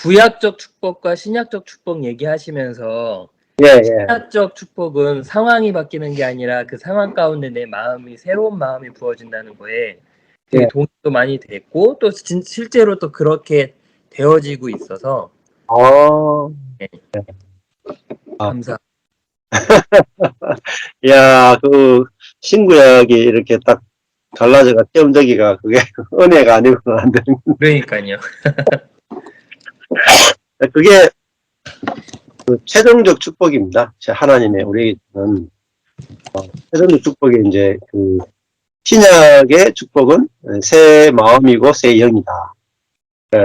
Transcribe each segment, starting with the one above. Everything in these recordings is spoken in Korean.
구약적 축복과 신약적 축복 얘기하시면서 예, 예. 신약적 축복은 상황이 바뀌는 게 아니라 그 상황 가운데 내 마음이 새로운 마음이 부어진다는 거에 되게 예. 동의도 많이 됐고 또 실제로 또 그렇게 되어지고 있어서 아, 네, 아. 감사. 야, 그, 신구약이 이렇게 딱 갈라져가 띄엄되기가 그게 은혜가 아니고는 안 되는. 그러니까요. 그게 그 최종적 축복입니다. 하나님의 우리는 최종적 축복이 이제 그 신약의 축복은 새 마음이고 새 영이다.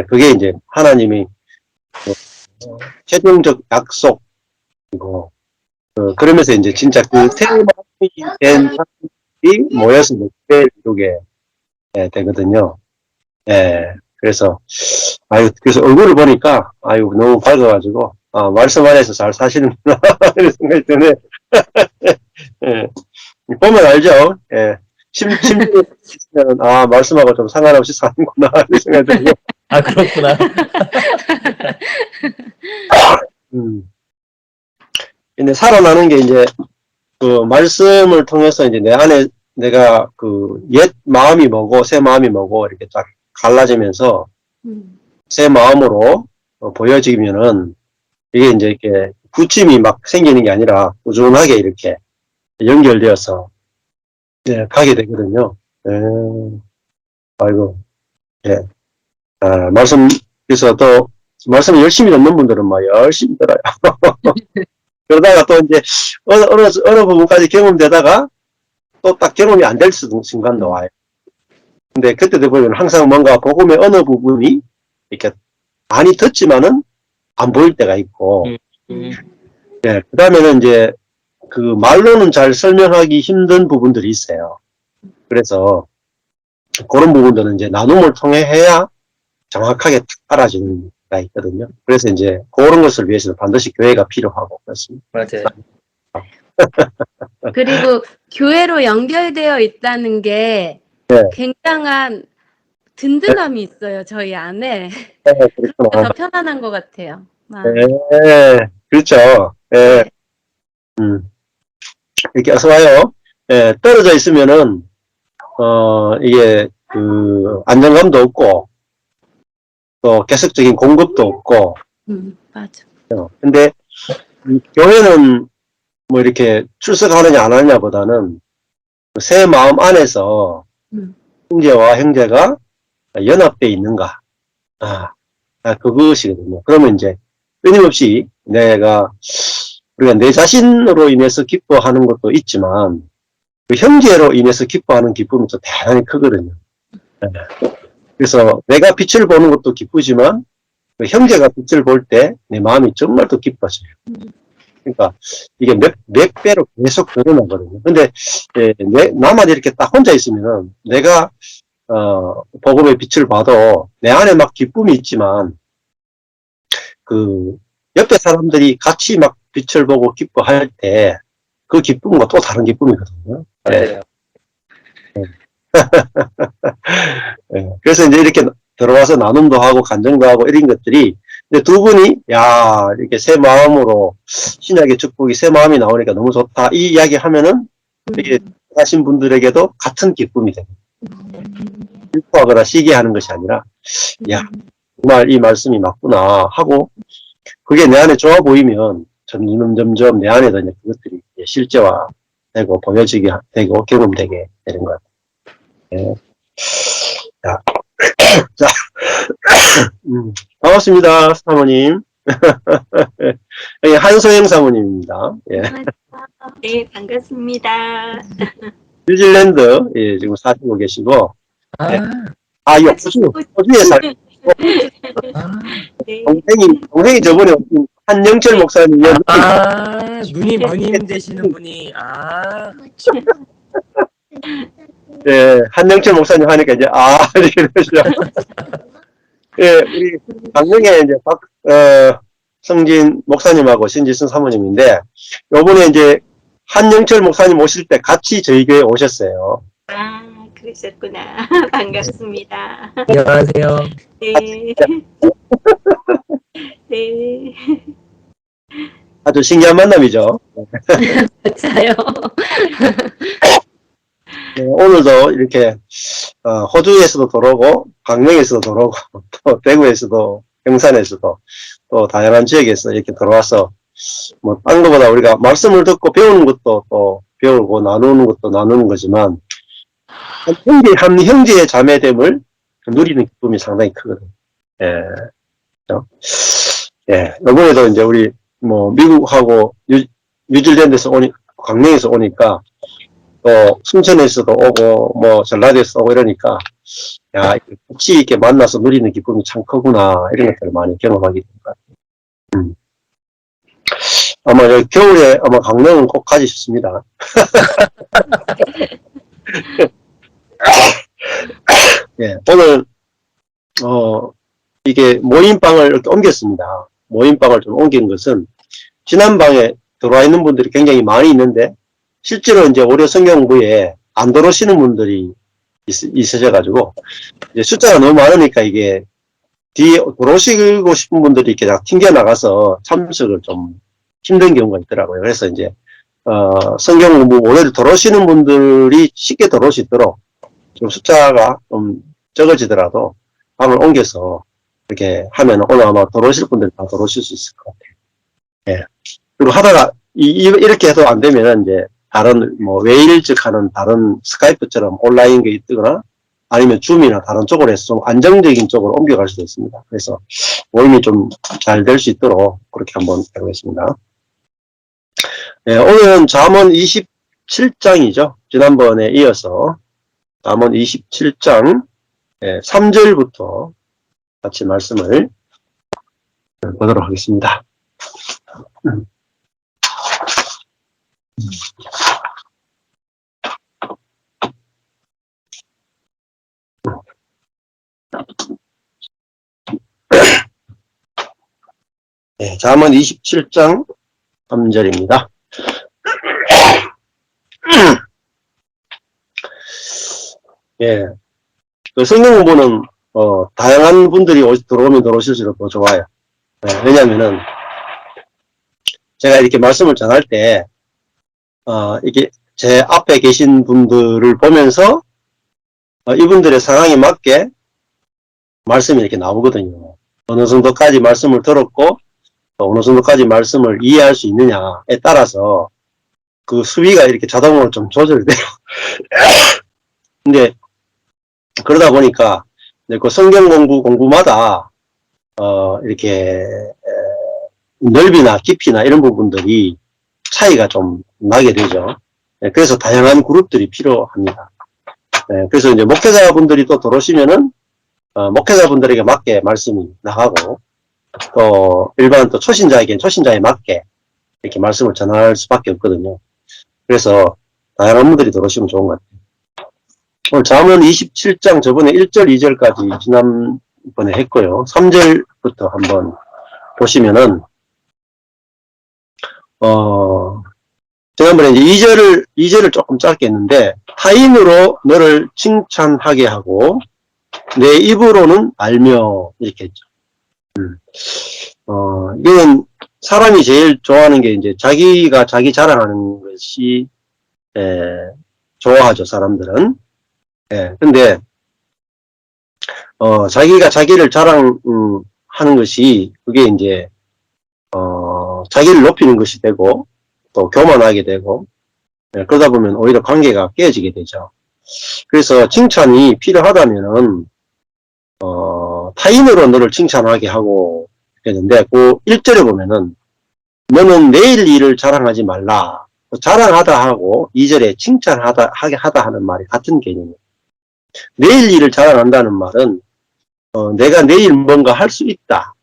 그게 이제 하나님이 최종적 약속이고 그러면서 이제 진짜 그 새 마음이 된 사람이 모여서 목회를 이루게 되거든요. 예. 그래서 그래서 얼굴을 보니까 너무 밝아가지고 말씀 안에서 잘 사시는구나 이런 생각이 드네. 예. 보면 알죠. 예. 심지어 말씀하고 좀 상관없이 사는구나 이런 생각이 들고. 아, 그렇구나. 근데 살아나는 게 이제 그 말씀을 통해서 이제 내 안에 내가 그 옛 마음이 뭐고 새 마음이 뭐고 이렇게 딱 갈라지면서 새 마음으로 보여지면은 이게 이제 이렇게 굳힘이 막 생기는 게 아니라 꾸준하게 이렇게 연결되어서 가게 되거든요. 아이고, 예. 말씀, 그래서 또, 말씀 열심히 듣는 분들은 막 열심히 들어요. 그러다가 또 이제, 어느 부분까지 경험되다가, 또 딱 경험이 안 될 순간도 와요. 근데 그때 되면 항상 뭔가 복음의 어느 부분이, 이렇게 많이 듣지만은, 안 보일 때가 있고, 예, 그 다음에는 이제, 그 말로는 잘 설명하기 힘든 부분들이 있어요. 그래서, 그런 부분들은 이제 나눔을 통해 해야 정확하게 딱 알아지는 가 있거든요. 그래서 이제 그런 것을 위해서는 반드시 교회가 필요하고 그렇습니다. 맞아요. 그리고 교회로 연결되어 있다는 게 굉장한 든든함이 있어요, 저희 안에. 그래서 더 편안한 것 같아요. 그렇죠. 네. 이렇게 어서 와요. 떨어져 있으면은 이게 그 안정감도 없고 또 계속적인 공급도 없고. 맞아. 근데 교회는 뭐 이렇게 출석하느냐 안 하느냐보다는 새 마음 안에서 형제와 형제가 연합되어 있는가. 그것이거든요. 그러면 이제 끊임없이 우리가 내 자신으로 인해서 기뻐하는 것도 있지만 그 형제로 인해서 기뻐하는 기쁨이 또 대단히 크거든요. 그래서 내가 빛을 보는 것도 기쁘지만 그 형제가 빛을 볼 때 내 마음이 정말 더 기뻐져요. 그러니까 이게 몇 배로 계속 늘어나거든요. 근데 나만 이렇게 딱 혼자 있으면은 내가 복음의 빛을 봐도 내 안에 막 기쁨이 있지만 그 옆에 사람들이 같이 막 빛을 보고 기뻐할 때 그 기쁨과 또 다른 기쁨이거든요. 맞아요. 그래서 이제 이렇게 들어와서 나눔도 하고 간증도 하고 이런 것들이 근데 두 분이 이렇게 새 마음으로 신약의 축복이 새 마음이 나오니까 너무 좋다 이 이야기 하면은 이게 하신 분들에게도 같은 기쁨이 됩니다. 슬퍼하거나 시기하는 것이 아니라 정말 이 말씀이 맞구나 하고 그게 내 안에 좋아 보이면 점점 내 안에도 이제 그것들이 실제화되고 보여지게 되고 경험되게 되는 것 같아요. 자, 반갑습니다, 사모님. 한소영 사모님입니다. 네, 반갑습니다. 뉴질랜드 지금 사시고 계시고 호주에 살고 네. 동생이 저번에 한영철 목사님 누님 되시는 분이 한영철 목사님 하니까 이제 이렇게 되시죠. 우리 강릉에 이제 성진 목사님하고 신지순 사모님인데 요번에 이제 한영철 목사님 오실 때 같이 저희 교회 오셨어요. 그러셨구나. 반갑습니다. 안녕하세요. 네. 네. 아주 신기한 만남이죠. 맞아요. 네, 오늘도 이렇게 호주에서도 들어오고 강릉에서도 들어오고 또 대구에서도 경산에서도 또 다양한 지역에서 이렇게 들어와서 뭐 딴 거보다 우리가 말씀을 듣고 배우는 것도 또 배우고 나누는 것도 나누는 거지만 한 형제의 자매됨을 누리는 기쁨이 상당히 크거든요. 예. 그렇죠? 예. 이번에도 이제 우리 뭐 미국하고 뉴질랜드에서 강릉에서 오니까 또 순천에서도 오고 뭐 전라도에서 오고 이러니까 야, 같이 이렇게 만나서 누리는 기쁨이 참 크구나 이런 것들을 많이 경험하게 된 것 같아요. 아마 겨울에 아마 강릉은 꼭 가지 싶습니다. 예, 오늘 이게 모임방을 이렇게 옮겼습니다. 모임방을 좀 옮긴 것은 지난 방에 들어와 있는 분들이 굉장히 많이 있는데 실제로 이제 올해 성경부에 안 들어오시는 분들이 있으셔가지고 이제 숫자가 너무 많으니까 이게 뒤에 들어오시고 싶은 분들이 이렇게 다 튕겨나가서 참석을 좀 힘든 경우가 있더라고요. 그래서 이제 성경공부 올해도 들어오시는 분들이 쉽게 들어올 수 있도록 좀 숫자가 좀 적어지더라도 방을 옮겨서 이렇게 하면 오늘 아마 들어오실 분들 다 들어오실 수 있을 것 같아요. 예. 그리고 하다가 이렇게 해도 안 되면은 이제 다른 뭐 웨일즈 하는 다른 스카이프처럼 온라인 게 있거나 아니면 줌이나 다른 쪽으로 해서 좀 안정적인 쪽으로 옮겨갈 수도 있습니다. 그래서 모임이 좀 잘 될 수 있도록 그렇게 한번 해보겠습니다. 네, 오늘은 잠언 27장이죠. 지난번에 이어서 잠언 27장 3절부터 같이 말씀을 보도록 하겠습니다. 네, 잠언 27장 3절입니다. 예, 그 성경 공부는 다양한 분들이 들어오면 들어오실수록 더 좋아요. 네, 왜냐면은 제가 이렇게 말씀을 전할 때 이게 제 앞에 계신 분들을 보면서 이분들의 상황에 맞게 말씀이 이렇게 나오거든요. 어느 정도까지 말씀을 들었고 또 어느 정도까지 말씀을 이해할 수 있느냐에 따라서 그 수위가 이렇게 자동으로 좀 조절돼요. 근데 그러다 보니까 그 성경 공부마다 이렇게 넓이나 깊이나 이런 부분들이 차이가 좀 나게 되죠. 그래서 다양한 그룹들이 필요합니다. 그래서 이제 목회자분들이 또 들어오시면은 목회자분들에게 맞게 말씀이 나가고 또 일반 또 초신자에겐 초신자에 맞게 이렇게 말씀을 전할 수밖에 없거든요. 그래서 다양한 분들이 들어오시면 좋은 것 같아요. 오늘 잠언 27장 저번에 1절 2절까지 지난번에 했고요. 3절부터 한번 보시면은 지난번에 이제 2절을 조금 짧게 했는데 타인으로 너를 칭찬하게 하고 내 입으로는 알며 이렇게 했죠. 이건 사람이 제일 좋아하는 게 이제 자기가 자기 자랑하는 것이 좋아하죠, 사람들은. 근데 자기가 자기를 자랑하는 것이 그게 이제 자기를 높이는 것이 되고 또 교만하게 되고 그러다 보면 오히려 관계가 깨어지게 되죠. 그래서 칭찬이 필요하다면은 타인으로 너를 칭찬하게 하고 했는데 그 1절에 보면은 너는 내일 일을 자랑하지 말라. 자랑하다 하고 2절에 칭찬하다 하는 말이 같은 개념이에요. 내일 일을 자랑한다는 말은 내가 내일 뭔가 할 수 있다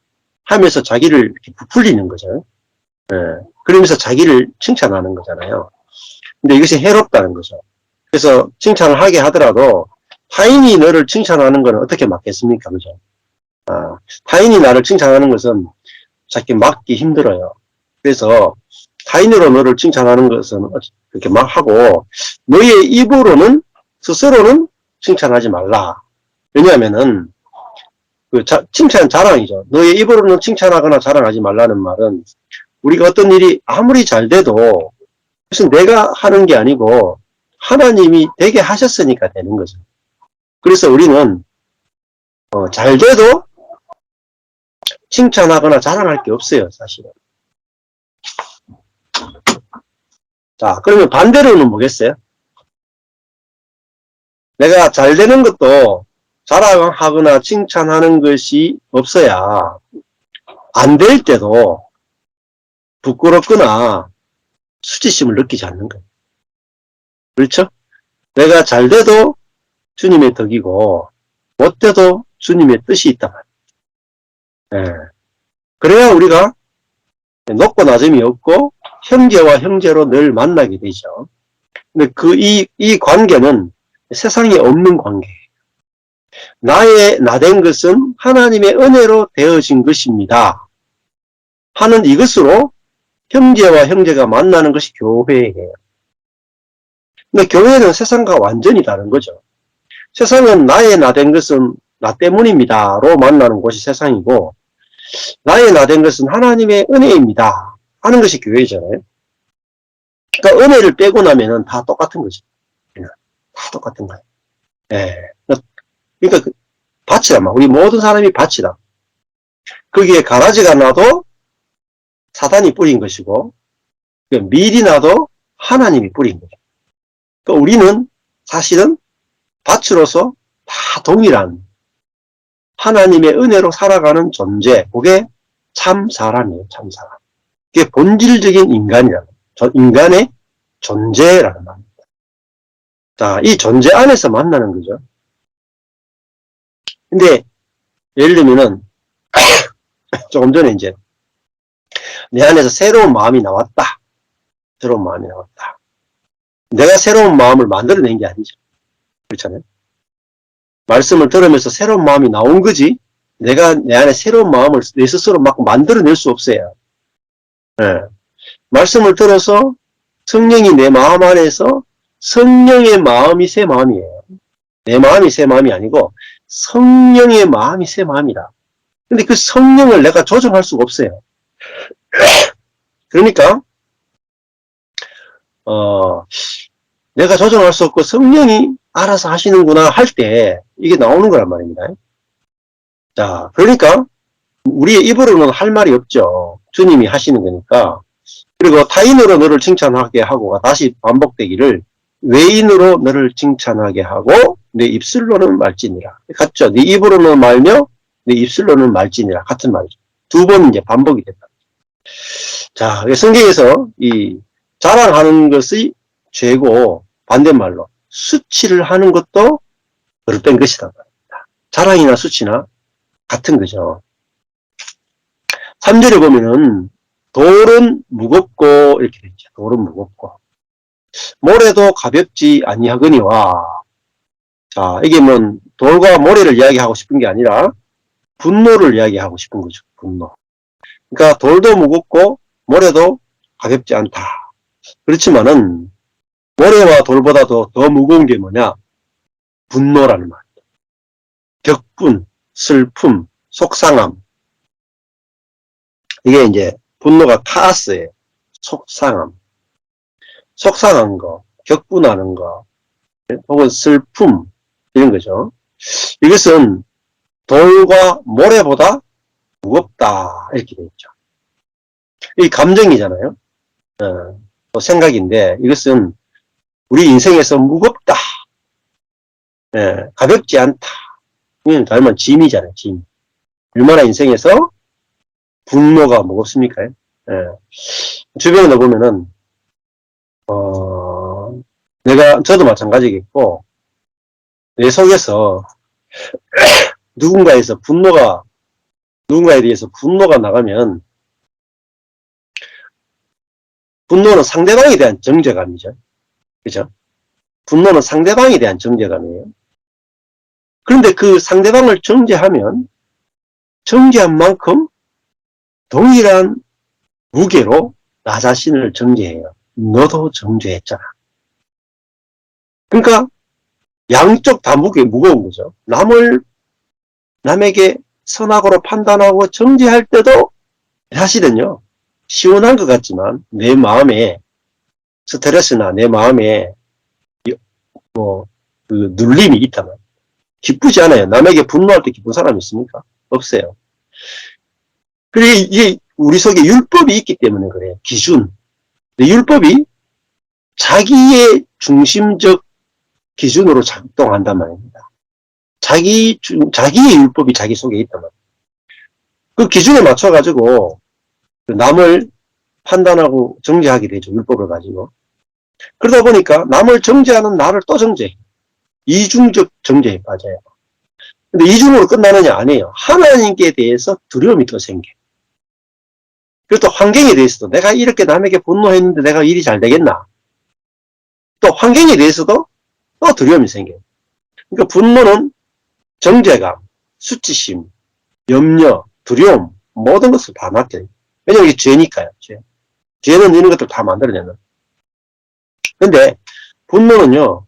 하면서 자기를 이렇게 부풀리는 거죠. 그러면서 자기를 칭찬하는 거잖아요. 근데 이것이 해롭다는 거죠. 그래서 칭찬을 하게 하더라도 타인이 너를 칭찬하는 건 어떻게 막겠습니까? 그죠? 타인이 나를 칭찬하는 것은 자기 막기 힘들어요. 그래서 타인으로 너를 칭찬하는 것은 그렇게 막 하고 너의 입으로는 스스로는 칭찬하지 말라. 왜냐하면은 칭찬 자랑이죠. 너의 입으로는 칭찬하거나 자랑하지 말라는 말은 우리가 어떤 일이 아무리 잘 돼도 그것은 내가 하는 게 아니고 하나님이 되게 하셨으니까 되는 거죠. 그래서 우리는 잘 돼도 칭찬하거나 자랑할 게 없어요, 사실은. 자, 그러면 반대로는 뭐겠어요? 내가 잘 되는 것도 자랑하거나 칭찬하는 것이 없어야 안 될 때도 부끄럽거나 수치심을 느끼지 않는 거예요. 그렇죠? 내가 잘 돼도 주님의 덕이고 못 돼도 주님의 뜻이 있단 말이에요. 예. 그래야 우리가 높고 낮음이 없고 형제와 형제로 늘 만나게 되죠. 근데 이 관계는 세상에 없는 관계예요. 나된 것은 하나님의 은혜로 되어진 것입니다. 하는 이것으로 형제와 형제가 만나는 것이 교회예요. 근데 교회는 세상과 완전히 다른 거죠. 세상은 나된 것은 나 때문입니다로 만나는 곳이 세상이고, 나된 것은 하나님의 은혜입니다 하는 것이 교회잖아요. 그러니까 은혜를 빼고 나면은 다 똑같은 거죠. 그냥 다 똑같은 거예요. 예. 그러니까 밭이다. 우리 모든 사람이 밭이다. 거기에 가라지가 나도 사단이 뿌린 것이고, 밀이 나도 하나님이 뿌린 거죠. 그러니까 우리는 사실은 밭으로서 다 동일한 하나님의 은혜로 살아가는 존재, 그게 참 사람이에요. 참 사람. 그게 본질적인 인간의 존재라는 말입니다. 자, 이 존재 안에서 만나는 거죠. 근데 예를 들면은 조금 전에 이제 내 안에서 새로운 마음이 나왔다. 새로운 마음이 나왔다. 내가 새로운 마음을 만들어낸 게 아니죠. 그렇잖아요. 말씀을 들으면서 새로운 마음이 나온 거지, 내가 내 안에 새로운 마음을 내 스스로 막 만들어낼 수 없어요. 네. 말씀을 들어서 성령이 내 마음 안에서, 성령의 마음이 새 마음이에요. 내 마음이 새 마음이 아니고 성령의 마음이 새 마음이다. 근데 그 성령을 내가 조정할 수가 없어요. 그러니까 내가 조정할 수 없고 성령이 알아서 하시는구나 할 때 이게 나오는 거란 말입니다. 자, 그러니까 우리의 입으로는 할 말이 없죠. 주님이 하시는 거니까. 그리고 타인으로 너를 칭찬하게 하고가 다시 반복되기를, 외인으로 너를 칭찬하게 하고 내 입술로는 말지니라. 같죠? 네 입으로는 말며 내 입술로는 말지니라. 같은 말이죠. 두 번 이제 반복이 된다. 자, 성경에서 이 자랑하는 것이 죄고, 반대말로 수치를 하는 것도 버릇된 것이다. 자랑이나 수치나 같은 거죠. 3절에 보면은 돌은 무겁고 이렇게 되어 있죠. 돌은 무겁고 모래도 가볍지 아니하거니와. 자, 이게 뭐 돌과 모래를 이야기하고 싶은 게 아니라 분노를 이야기하고 싶은 거죠. 분노. 그러니까 돌도 무겁고 모래도 가볍지 않다. 그렇지만은 모래와 돌보다도 더 무거운 게 뭐냐? 분노라는 말이에요. 격분, 슬픔, 속상함. 이게 이제 분노가 카스예요. 속상함. 속상한 거, 격분하는 거, 혹은 슬픔, 이런 거죠. 이것은 돌과 모래보다 무겁다. 이렇게 되어 있죠. 이 감정이잖아요. 또 생각인데, 이것은 우리 인생에서 무겁다. 가볍지 않다. 이건 닮은 짐이잖아요, 짐. 얼마나 인생에서 분노가 무겁습니까? 주변에 보면은, 저도 마찬가지겠고, 내 속에서 누군가에 대해서 분노가 나가면, 분노는 상대방에 대한 정죄감이죠. 그죠? 분노는 상대방에 대한 정죄감이에요. 그런데 그 상대방을 정죄하면 정죄한 만큼 동일한 무게로 나 자신을 정죄해요. 너도 정죄했잖아. 그러니까 양쪽 다 무거운 거죠. 남에게 선악으로 판단하고 정죄할 때도 사실은요, 시원한 것 같지만 내 마음에 스트레스나 내 마음에 그 눌림이 있다면 기쁘지 않아요. 남에게 분노할 때 기쁜 사람이 있습니까? 없어요. 그래, 이게 우리 속에 율법이 있기 때문에 그래요. 기준. 근데 율법이 자기의 중심적 기준으로 작동한단 말입니다. 자기의 율법이 자기 속에 있단 말이에요. 그 기준에 맞춰가지고 남을 판단하고 정죄하게 되죠. 율법을 가지고. 그러다 보니까 남을 정죄하는 나를 또 정죄해. 이중적 정죄에 빠져요. 근데 이중으로 끝나느냐? 아니에요. 하나님께 대해서 두려움이 또 생겨. 그리고 또 환경에 대해서도 내가 이렇게 남에게 분노했는데 내가 일이 잘 되겠나? 또 환경에 대해서도 또 두려움이 생겨요. 그러니까 분노는 정죄감, 수치심, 염려, 두려움, 모든 것을 다 맡겨요. 왜냐면 이게 죄니까요. 죄는 이런 것들 다 만들어내는. 근데 분노는요,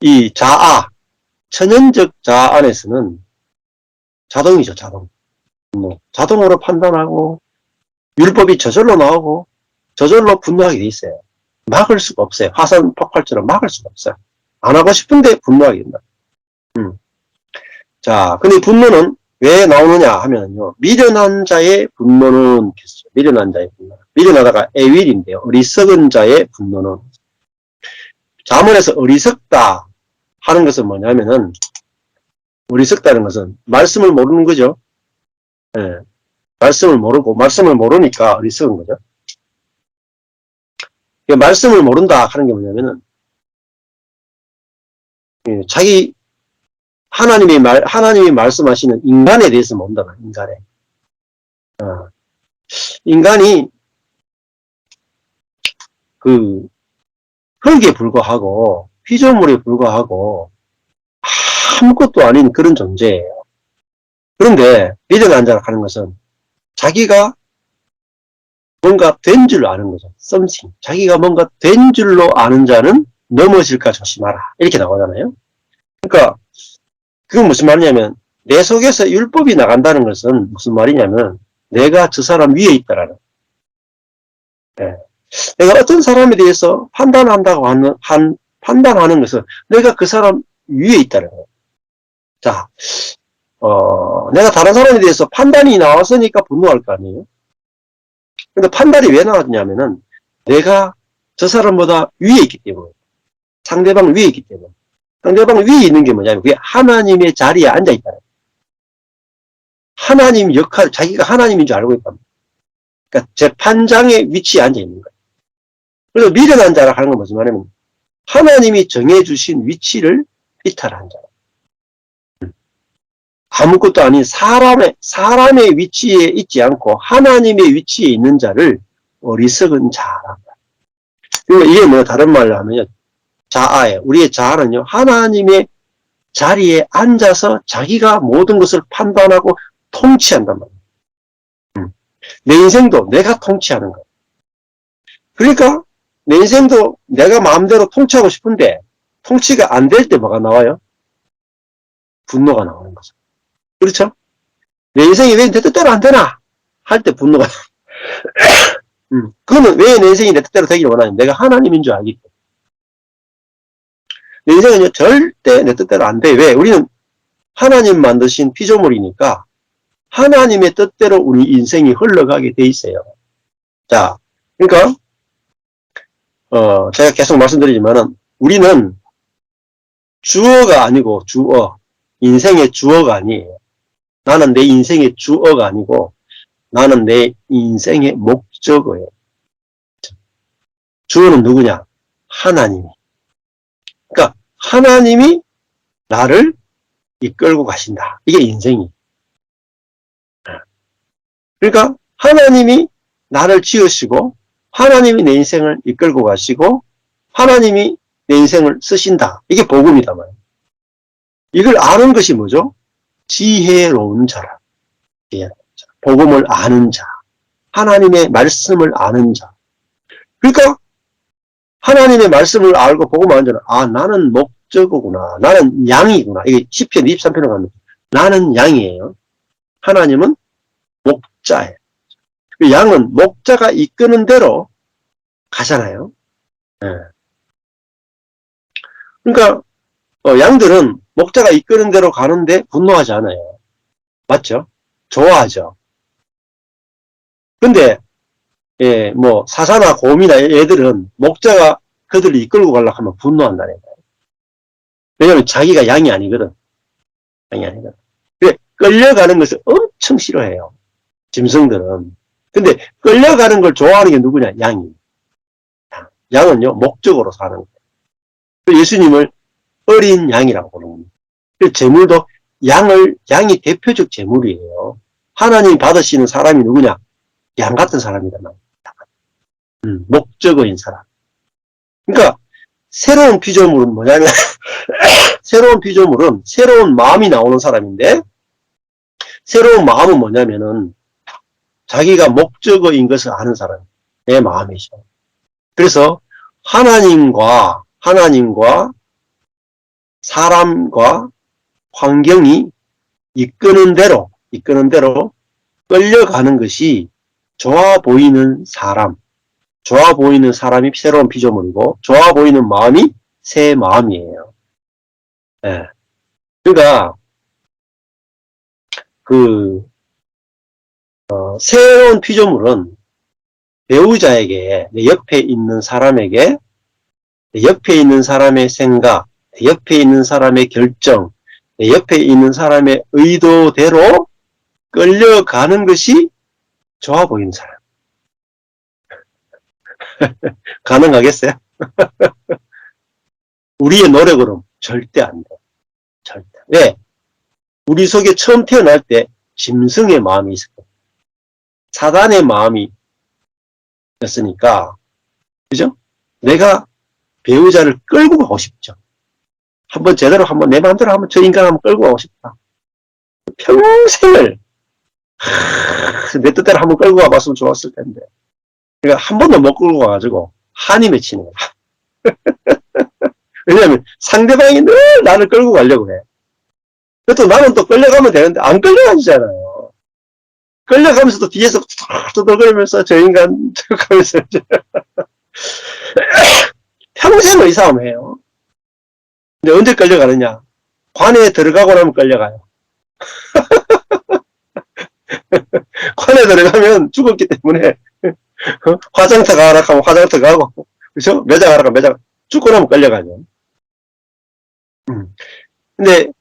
이 자아, 천연적 자아 안에서는 자동이죠, 자동. 자동으로 판단하고, 율법이 저절로 나오고, 저절로 분노하게 돼 있어요. 막을 수가 없어요. 화산 폭발처럼 막을 수가 없어요. 안 하고 싶은데 분노하게 된다. 자, 근데 분노는 왜 나오느냐 하면요. 미련한 자의 분노는, 미련한 자의 분노. 미련하다가 애윌인데요. 어리석은 자의 분노는. 자문에서 어리석다 하는 것은 뭐냐면은, 어리석다는 것은 말씀을 모르는 거죠. 예. 말씀을 모르니까 어리석은 거죠. 말씀을 모른다 하는 게 뭐냐면은, 하나님이 말씀하시는 인간에 대해서 모른다, 인간에. 인간이, 흙에 불과하고, 피조물에 불과하고, 아무것도 아닌 그런 존재예요. 그런데, 미련한 자라 하는 것은, 자기가 뭔가 된 줄로 아는 거죠. something. 자기가 뭔가 된 줄로 아는 자는 넘어질까 조심하라. 이렇게 나오잖아요. 그러니까, 그건 무슨 말이냐면, 내 속에서 율법이 나간다는 것은 무슨 말이냐면, 내가 저 사람 위에 있다라는. 예. 내가 어떤 사람에 대해서 판단하는 것은 내가 그 사람 위에 있다는 거예요. 자, 내가 다른 사람에 대해서 판단이 나왔으니까 분노할 거 아니에요? 근데 판단이 왜 나왔냐면은, 내가 저 사람보다 위에 있기 때문에. 상대방 위에 있기 때문에. 상대방 위에 있는 게 뭐냐면, 그게 하나님의 자리에 앉아있다. 하나님 역할, 자기가 하나님인 줄 알고 있다. 그러니까 재판장의 위치에 앉아있는 거예요. 그래서 미련한 자라 하는 건 무슨 말이냐면, 하나님이 정해주신 위치를 이탈한 자. 아무것도 아닌 사람의 위치에 있지 않고 하나님의 위치에 있는 자를 어리석은 자란다. 그러니까 이게 뭐 다른 말로 하면요. 자아예요. 우리의 자아는요. 하나님의 자리에 앉아서 자기가 모든 것을 판단하고 통치한단 말이에요. 내 인생도 내가 통치하는 거예요. 그러니까 내 인생도 내가 마음대로 통치하고 싶은데 통치가 안 될 때 뭐가 나와요? 분노가 나오는 거죠. 그렇죠? 내 인생이 왜 내 뜻대로 안 되나? 할 때 분노가 그거는 왜 내 인생이 내 뜻대로 되기를 원하냐? 내가 하나님인 줄 알기 때문에. 내 인생은 절대 내 뜻대로 안 돼. 왜? 우리는 하나님 만드신 피조물이니까 하나님의 뜻대로 우리 인생이 흘러가게 돼 있어요. 자, 그러니까 제가 계속 말씀드리지만은 우리는 주어가 아니고 주어, 인생의 주어가 아니에요. 나는 내 인생의 주어가 아니고 나는 내 인생의 목적어예요. 주어는 누구냐? 하나님이. 그러니까 하나님이 나를 이끌고 가신다. 이게 인생이. 그러니까 하나님이 나를 지으시고 하나님이 내 인생을 이끌고 가시고 하나님이 내 인생을 쓰신다. 이게 복음이다 말이에요. 이걸 아는 것이 뭐죠? 지혜로운 자라. 복음을 아는 자. 하나님의 말씀을 아는 자. 그러니까 하나님의 말씀을 알고 복음을 아는 자는 나는 목적어구나. 나는 양이구나. 이게 시편 23편에 가면 나는 양이에요. 하나님은 목자예요. 그 양은 목자가 이끄는 대로 가잖아요. 예. 그러니까 양들은 목자가 이끄는 대로 가는데 분노하지 않아요. 맞죠? 좋아하죠. 근데 예, 뭐 사자나 곰이나 얘들은 목자가 그들을 이끌고 가려고 하면 분노한다는 거예요. 왜냐하면 자기가 양이 아니거든. 양이 아니거든. 근데 끌려가는 것을 엄청 싫어해요. 짐승들은. 근데 끌려가는 걸 좋아하는 게 누구냐? 양이. 양은요, 목적으로 사는 거예요. 예수님을 어린 양이라고 부르는 겁니다. 그 제물도 양이 대표적 제물이에요. 하나님이 받으시는 사람이 누구냐? 양 같은 사람이다. 목적어인 사람. 그러니까 새로운 피조물은 뭐냐면 새로운 피조물은 새로운 마음이 나오는 사람인데 새로운 마음은 뭐냐면은 자기가 목적어인 것을 아는 사람, 내 마음이죠. 그래서 하나님과 사람과 환경이 이끄는 대로 끌려가는 것이 좋아 보이는 사람이 새로운 피조물이고 좋아 보이는 마음이 새 마음이에요. 예. 그러니까 새로운 피조물은 배우자에게 내 옆에 있는 사람에게 내 옆에 있는 사람의 생각, 내 옆에 있는 사람의 결정, 내 옆에 있는 사람의 의도대로 끌려가는 것이 좋아 보이는 사람. 가능하겠어요? 우리의 노력으로는 절대 안 돼. 절대. 왜? 우리 속에 처음 태어날 때 짐승의 마음이 있었고 사단의 마음이 였으니까, 그죠? 내가 배우자를 끌고 가고 싶죠. 내 마음대로 한번 저 인간 한번 끌고 가고 싶다. 평생을 내 뜻대로 한번 끌고 가봤으면 좋았을 텐데. 그러니까 한 번도 못 끌고 가가지고 한이 맺히는 거야. 왜냐하면 상대방이 늘 나를 끌고 가려고 해. 또 나는 또 끌려가면 되는데 안 끌려가지잖아요. 끌려가면서도 뒤에서 두들거리면서 저 인간 하면서 평생 의사움해요. 근데 언제 끌려가느냐? 관에 들어가고 나면 끌려가요. 관에 들어가면 죽었기 때문에 화장터 가라 하면 화장터 가고, 그죠? 매장 가라 하면 매장 죽고 나면 끌려가죠. 근데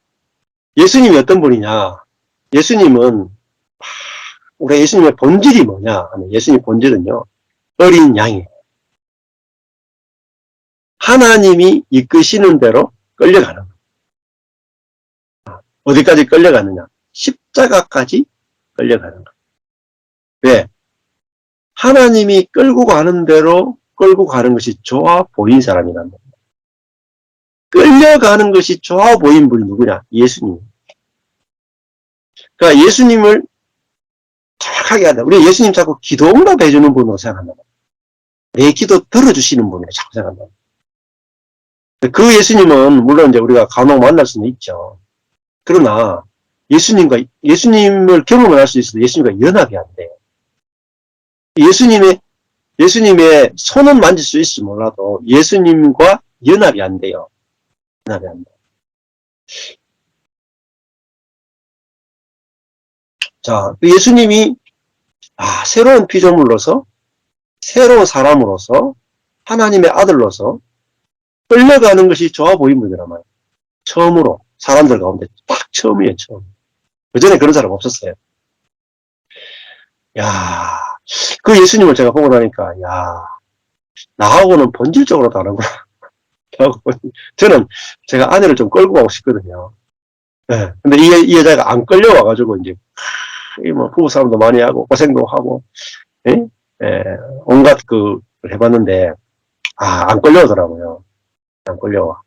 예수님이 어떤 분이냐? 예수님은 우리 예수님의 본질이 뭐냐? 예수님 본질은요, 어린 양이에요. 하나님이 이끄시는 대로 끌려가는 거예요. 어디까지 끌려가느냐? 십자가까지 끌려가는 거예요. 왜? 하나님이 끌고 가는 대로 끌고 가는 것이 좋아 보인 사람이란 말이에요. 끌려가는 것이 좋아 보인 분이 누구냐? 예수님. 그러니까 예수님을 정확하게 한다. 우리 예수님 자꾸 기도 응답해 주는 분으로 생각한다. 내 기도 들어주시는 분으로 자꾸 생각한다. 그 예수님은 물론 이제 우리가 간혹 만날 수는 있죠. 그러나 예수님을 경험을 할 수 있어도 예수님과 연합이 안 돼요. 예수님의 손은 만질 수 있을지 몰라도 예수님과 연합이 안 돼요. 연합이 안 돼요. 자, 예수님이 새로운 피조물로서 새로운 사람으로서 하나님의 아들로서 끌려가는 것이 좋아 보인 분이란 말이에요. 처음으로 사람들 가운데 딱 처음이에요. 처음. 그전에 그런 사람 없었어요. 야, 그 예수님을 제가 보고 나니까 나하고는 본질적으로 다르구나. 저는 제가 아내를 좀 끌고 가고 싶거든요. 네. 근데 이 여자가 안 끌려와가지고 이제 뭐 부부싸움도 많이 하고 고생도 하고 온갖 해봤는데 안 끌려오더라고요. 안 끌려와.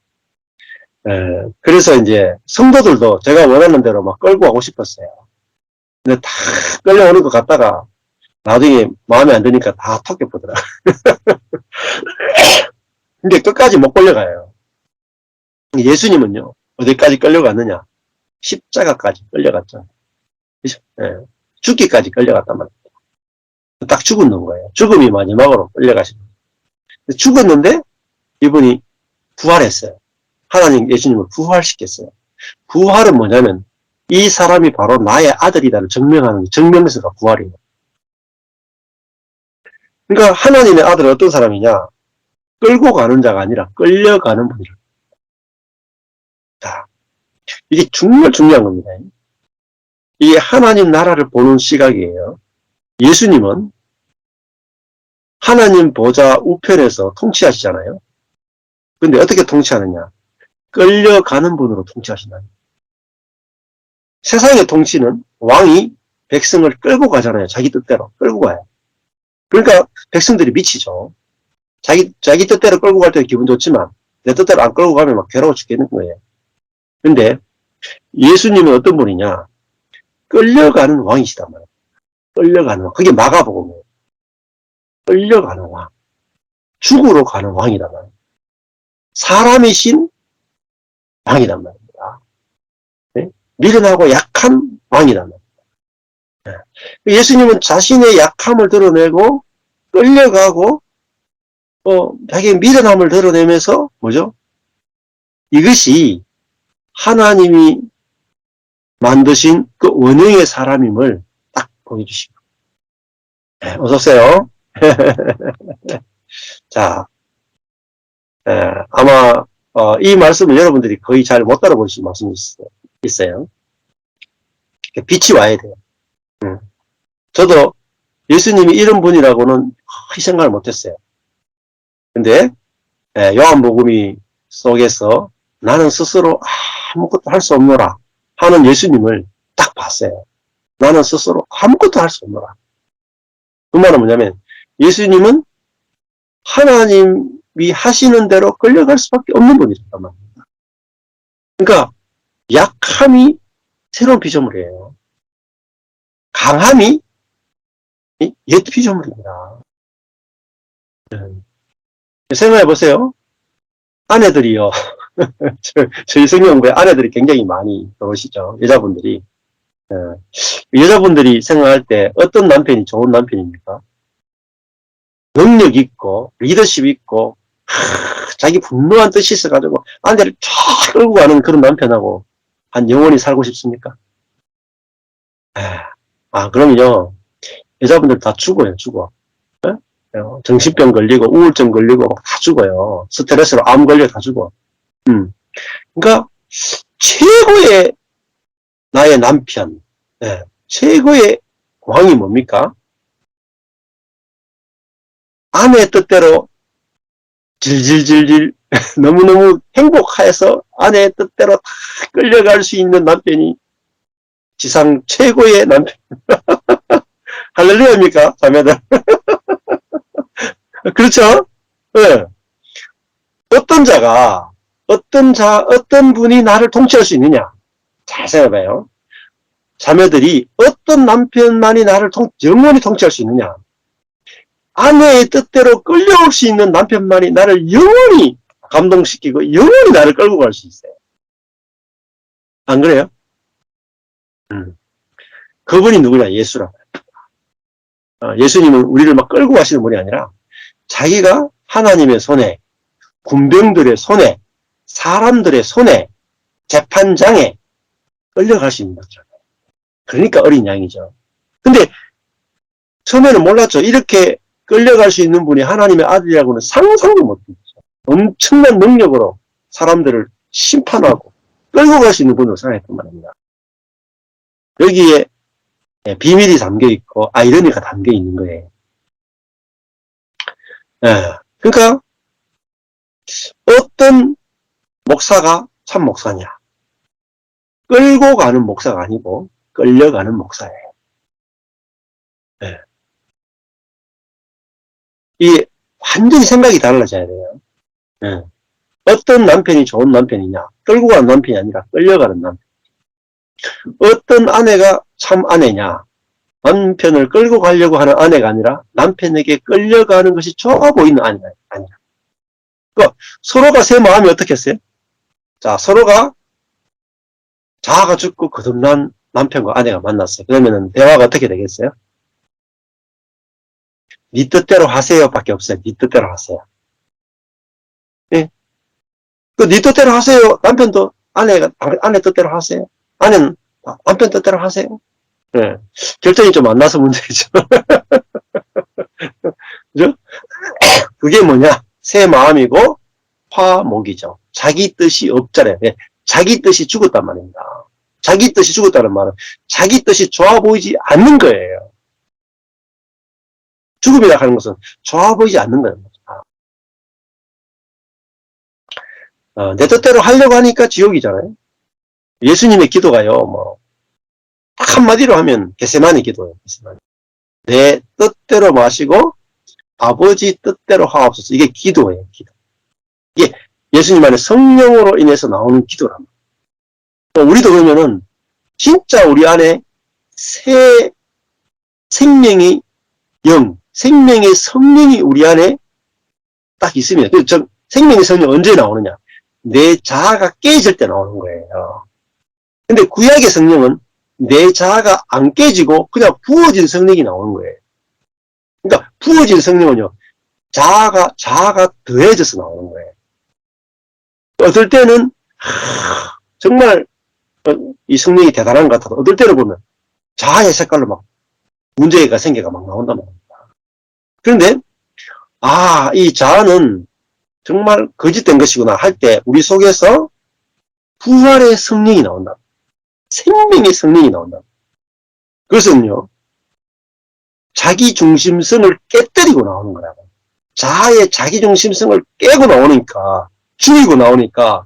그래서 이제 성도들도 제가 원하는 대로 막 끌고 가고 싶었어요. 근데 다 끌려오는 것 같다가 나중에 마음에 안 드니까 다 턱해보더라. 근데 끝까지 못 끌려가요. 예수님은요, 어디까지 끌려갔느냐? 십자가까지 끌려갔죠. 예, 죽기까지 끌려갔단 말이에요. 딱 죽는 거예요. 죽음이 마지막으로 끌려가신 거예요. 죽었는데 이분이 부활했어요. 하나님 예수님을 부활시켰어요. 부활은 뭐냐면 이 사람이 바로 나의 아들이다를 증명하는 증명서가 부활이에요. 그러니까 하나님의 아들은 어떤 사람이냐? 끌고 가는 자가 아니라 끌려가는 분이라. 자, 이게 정말 중요한 겁니다. 이게 하나님 나라를 보는 시각이에요. 예수님은 하나님 보좌 우편에서 통치하시잖아요. 근데 어떻게 통치하느냐? 끌려가는 분으로 통치하신다. 세상의 통치는 왕이 백성을 끌고 가잖아요. 자기 뜻대로 끌고 가요. 그러니까 백성들이 미치죠. 자기 뜻대로 끌고 갈 때는 기분 좋지만 내 뜻대로 안 끌고 가면 막 괴로워 죽겠는 거예요. 근데 예수님은 어떤 분이냐? 끌려가는 왕이시단 말이에요. 끌려가는 왕. 그게 마가복음이에요. 끌려가는 왕. 죽으러 가는 왕이란 말이에요. 사람이신 왕이란 말입니다. 네? 미련하고 약한 왕이란 말입니다. 네. 예수님은 자신의 약함을 드러내고 끌려가고 자기의 미련함을 드러내면서 뭐죠? 이것이 하나님이 만드신 그 원형의 사람임을 딱 보여주시고. 네, 어서오세요. 자, 아마 이 말씀을 여러분들이 거의 잘 못 따라보실 말씀이 있어요. 빛이 와야 돼요. 저도 예수님이 이런 분이라고는 거의 생각을 못했어요. 근데 요한복음이 속에서 나는 스스로 아무것도 할 수 없노라 하는 예수님을 딱 봤어요. 나는 스스로 아무것도 할 수 없노라. 그 말은 뭐냐면 예수님은 하나님이 하시는 대로 끌려갈 수밖에 없는 분이란 말입니다. 그러니까 약함이 새로운 피조물이에요. 강함이 옛 피조물입니다. 생각해 보세요. 아내들이요. 저희 성경부에 아내들이 굉장히 많이 들어오시죠. 여자분들이. 여자분들이 생각할 때 어떤 남편이 좋은 남편입니까? 능력 있고 리더십 있고 자기 분명한 뜻이 있어가지고 아내를 쫙 끌고 가는 그런 남편하고 한 영원히 살고 싶습니까? 그럼요. 여자분들 다 죽어요. 죽어. 정신병 걸리고 우울증 걸리고 다 죽어요. 스트레스로 암 걸려 다 죽어. 그러니까 최고의 나의 남편, 최고의 왕이 뭡니까? 아내의 뜻대로 질질질질 너무너무 행복해서 아내의 뜻대로 다 끌려갈 수 있는 남편이 지상 최고의 남편. 할렐루야입니까? 자매들. 그렇죠? 네. 어떤 분이 나를 통치할 수 있느냐? 잘 생각해봐요. 자매들이 어떤 남편만이 나를 영원히 통치할 수 있느냐? 아내의 뜻대로 끌려올 수 있는 남편만이 나를 영원히 감동시키고 영원히 나를 끌고 갈 수 있어요. 안 그래요? 그분이 누구냐? 예수라. 예수님은 우리를 막 끌고 가시는 분이 아니라 자기가 하나님의 손에, 군병들의 손에, 사람들의 손에, 재판장에 끌려갈 수 있는 거죠. 그러니까 어린 양이죠. 근데 처음에는 몰랐죠. 이렇게 끌려갈 수 있는 분이 하나님의 아들이라고는 상상도 못했죠. 엄청난 능력으로 사람들을 심판하고 끌고 갈 수 있는 분으로 생각했단 말입니다. 여기에 비밀이 담겨있고 아이러니가 담겨있는 거예요. 그러니까 어떤 목사가 참 목사냐? 끌고 가는 목사가 아니고 끌려가는 목사예요. 이 완전히 생각이 달라져야 돼요. 어떤 남편이 좋은 남편이냐? 끌고 가는 남편이 아니라 끌려가는 남편. 어떤 아내가 참 아내냐? 남편을 끌고 가려고 하는 아내가 아니라 남편에게 끌려가는 것이 좋아 보이는 아내가 아니라. 그러니까 서로가 새 마음이 어떻게 했어요? 자, 서로가 자아가 죽고 거듭난 남편과 아내가 만났어요. 그러면은 대화가 어떻게 되겠어요? 네 뜻대로 하세요 밖에 없어요. 네 뜻대로 하세요. 예? 네 뜻대로 하세요. 남편도 아내 뜻대로 하세요. 아내는 남편 뜻대로 하세요. 예. 결정이 좀 안 나서 문제죠. 그죠? 그게 뭐냐? 새 마음이고 화목이죠. 자기 뜻이 없잖아요. 예. 자기 뜻이 죽었단 말입니다. 자기 뜻이 죽었다는 말은 자기 뜻이 좋아 보이지 않는 거예요. 죽음이라 하는 것은 좋아 보이지 않는 거예요. 내 뜻대로 하려고 하니까 지옥이잖아요. 예수님의 기도가요, 뭐, 딱 한마디로 하면 겟세마니 기도예요. 겟세마니. 내 뜻대로 마시고 아버지 뜻대로 하옵소서. 이게 기도예요. 기도. 이게 예수님 안에 성령으로 인해서 나오는 기도랍니다. 우리도 그러면은 진짜 우리 안에 새 생명의 생명의 성령이 우리 안에 딱 있습니다. 그래서 생명의 성령이 언제 나오느냐? 내 자아가 깨질 때 나오는 거예요. 근데 구약의 성령은 내 자아가 안 깨지고 그냥 부어진 성령이 나오는 거예요. 그러니까 부어진 성령은요, 자아가 더해져서 나오는 거예요. 어떨 때는 정말 이 성령이 대단한 것 같아도 어떨 때는 보면 자아의 색깔로 막 문제가 생겨가 막 나온단 말입니다. 그런데 이 자아는 정말 거짓된 것이구나 할 때 우리 속에서 부활의 성령이 나온다. 생명의 성령이 나온다. 그것은요, 자기 중심성을 깨뜨리고 나오는 거라고. 자아의 자기 중심성을 깨고 나오니까, 죽이고 나오니까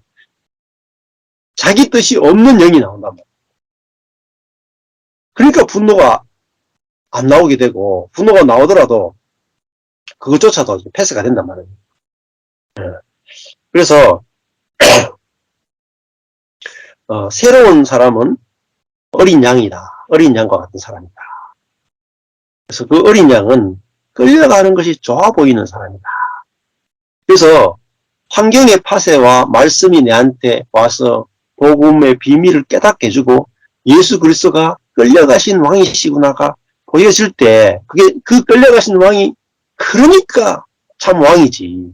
자기 뜻이 없는 영이 나온단 말이에요. 그러니까 분노가 안 나오게 되고, 분노가 나오더라도 그것조차도 패스가 된단 말이에요. 그래서 새로운 사람은 어린 양이다. 어린 양과 같은 사람이다. 그래서 그 어린 양은 끌려가는 것이 좋아 보이는 사람이다. 그래서 환경의 파쇄와 말씀이 내한테 와서 복음의 비밀을 깨닫게 해주고 예수 그리스도가 끌려가신 왕이시구나가 보여질 때 그 끌려가신 왕이 그러니까 참 왕이지.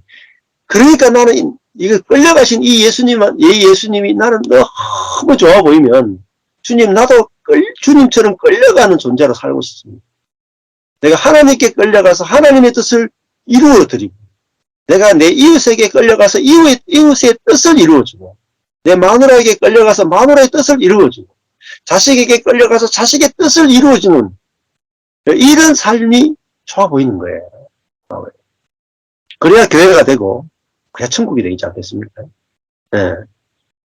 그러니까 나는 이거 끌려가신 이 예수님이 나는 너무 좋아 보이면 주님 나도 주님처럼 끌려가는 존재로 살고 싶습니다. 내가 하나님께 끌려가서 하나님의 뜻을 이루어드리고 내가 내 이웃에게 끌려가서 이웃의 뜻을 이루어주고 내 마누라에게 끌려가서 마누라의 뜻을 이루어주고 자식에게 끌려가서 자식의 뜻을 이루어주는 이런 삶이 좋아 보이는 거예요. 그래야 교회가 되고 그래야 천국이 되지 않겠습니까? 네.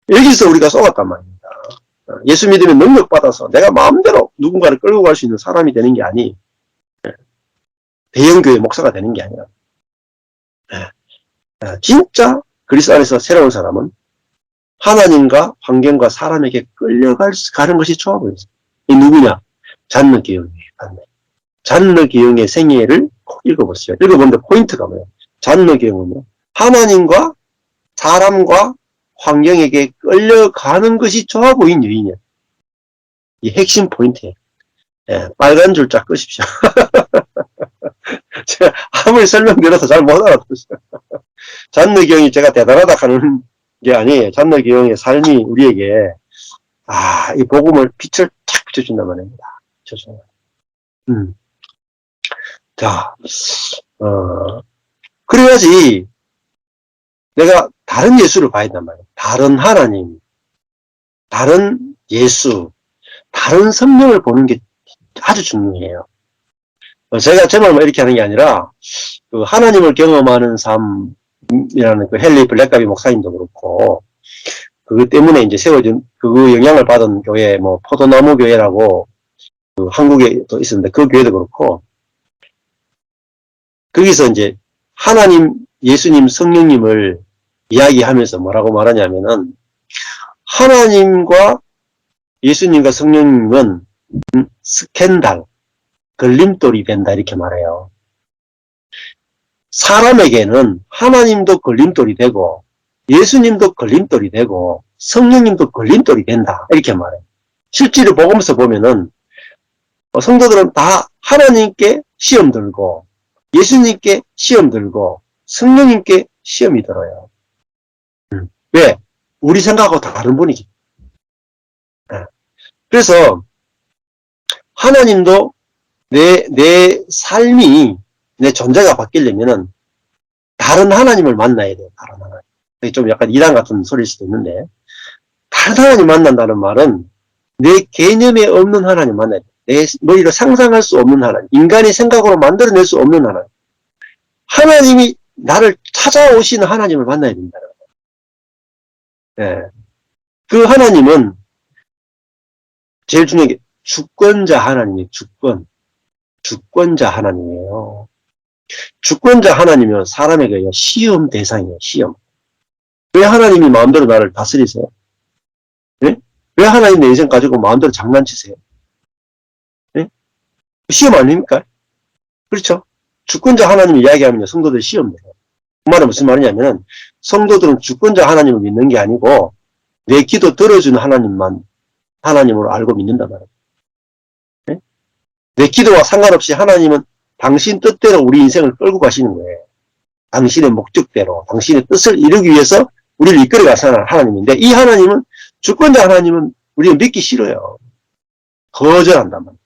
여기서 우리가 쏘았단 말입니다. 예수 믿으면 능력받아서 내가 마음대로 누군가를 끌고 갈 수 있는 사람이 되는 게 아니 대형교회 목사가 되는 게 아니라 진짜 그리스도 안에서 새로운 사람은 하나님과 환경과 사람에게 끌려가는 것이 좋아 보여요. 이 누구냐? 잔느 기영이에요. 잔느 기영의 생애를 꼭 읽어보세요. 읽어보는데 포인트가 뭐예요? 잔느 기영은요, 하나님과 사람과 환경에게 끌려가는 것이 좋아 보인 여인이에요. 이 핵심 포인트예요. 빨간 줄자 끄십시오. 제가 아무리 설명드려도 잘 못 알아들었어요. 잔느 기영이 제가 대단하다 하는 게 아니에요. 잔느 기영의 삶이 우리에게 이 복음을 빛을 탁 비춰준단 말입니다. 비춰준다. 자, 그래야지 내가 다른 예수를 봐야 된단 말이에요. 다른 하나님, 다른 예수, 다른 성령을 보는 게 아주 중요해요. 제가 제 말만 이렇게 하는 게 아니라 그 하나님을 경험하는 삶이라는 그 헨리 블랙가비 목사님도 그렇고 그것 때문에 이제 세워진 그 영향을 받은 교회 뭐 포도나무 교회라고 그 한국에 또 있었는데 그 교회도 그렇고 거기서 이제 하나님, 예수님, 성령님을 이야기하면서 뭐라고 말하냐면은 하나님과 예수님과 성령님은 스캔들, 걸림돌이 된다 이렇게 말해요. 사람에게는 하나님도 걸림돌이 되고 예수님도 걸림돌이 되고 성령님도 걸림돌이 된다. 이렇게 말해요. 실제로 복음서 보면은 성도들은 다 하나님께 시험 들고 예수님께 시험 들고 성령님께 시험이 들어요. 왜? 우리 생각하고 다른 분이기. 그래서 하나님도 내 삶이 내 존재가 바뀌려면은 다른 하나님을 만나야 돼요. 다른 하나님. 좀 약간 이단 같은 소리일 수도 있는데 다른 하나님 만난다는 말은 내 개념에 없는 하나님 만나야 돼요. 내 머리로 상상할 수 없는 하나님. 인간의 생각으로 만들어낼 수 없는 하나님. 하나님이 나를 찾아오시는 하나님을 만나야 된다는 거예요. 예. 그 하나님은 제일 중요한 게 주권자 하나님이에요. 주권자 하나님이에요. 주권자 하나님은 사람에게 시험 대상이에요. 시험. 왜 하나님이 마음대로 나를 다스리세요? 네? 왜 하나님 내 인생 가지고 마음대로 장난치세요? 네? 시험 아닙니까? 그렇죠? 주권자 하나님이 이야기하면 성도들 시험돼요. 그 말은 무슨 말이냐면은 성도들은 주권자 하나님을 믿는 게 아니고 내 기도 들어주는 하나님으로 알고 믿는단 말이에요. 네? 내 기도와 상관없이 하나님은 당신 뜻대로 우리 인생을 끌고 가시는 거예요. 당신의 목적대로, 당신의 뜻을 이루기 위해서 우리를 이끌어 가시는 하나님인데 이 하나님은 주권자 하나님은 우리가 믿기 싫어요. 거절한단 말이에요.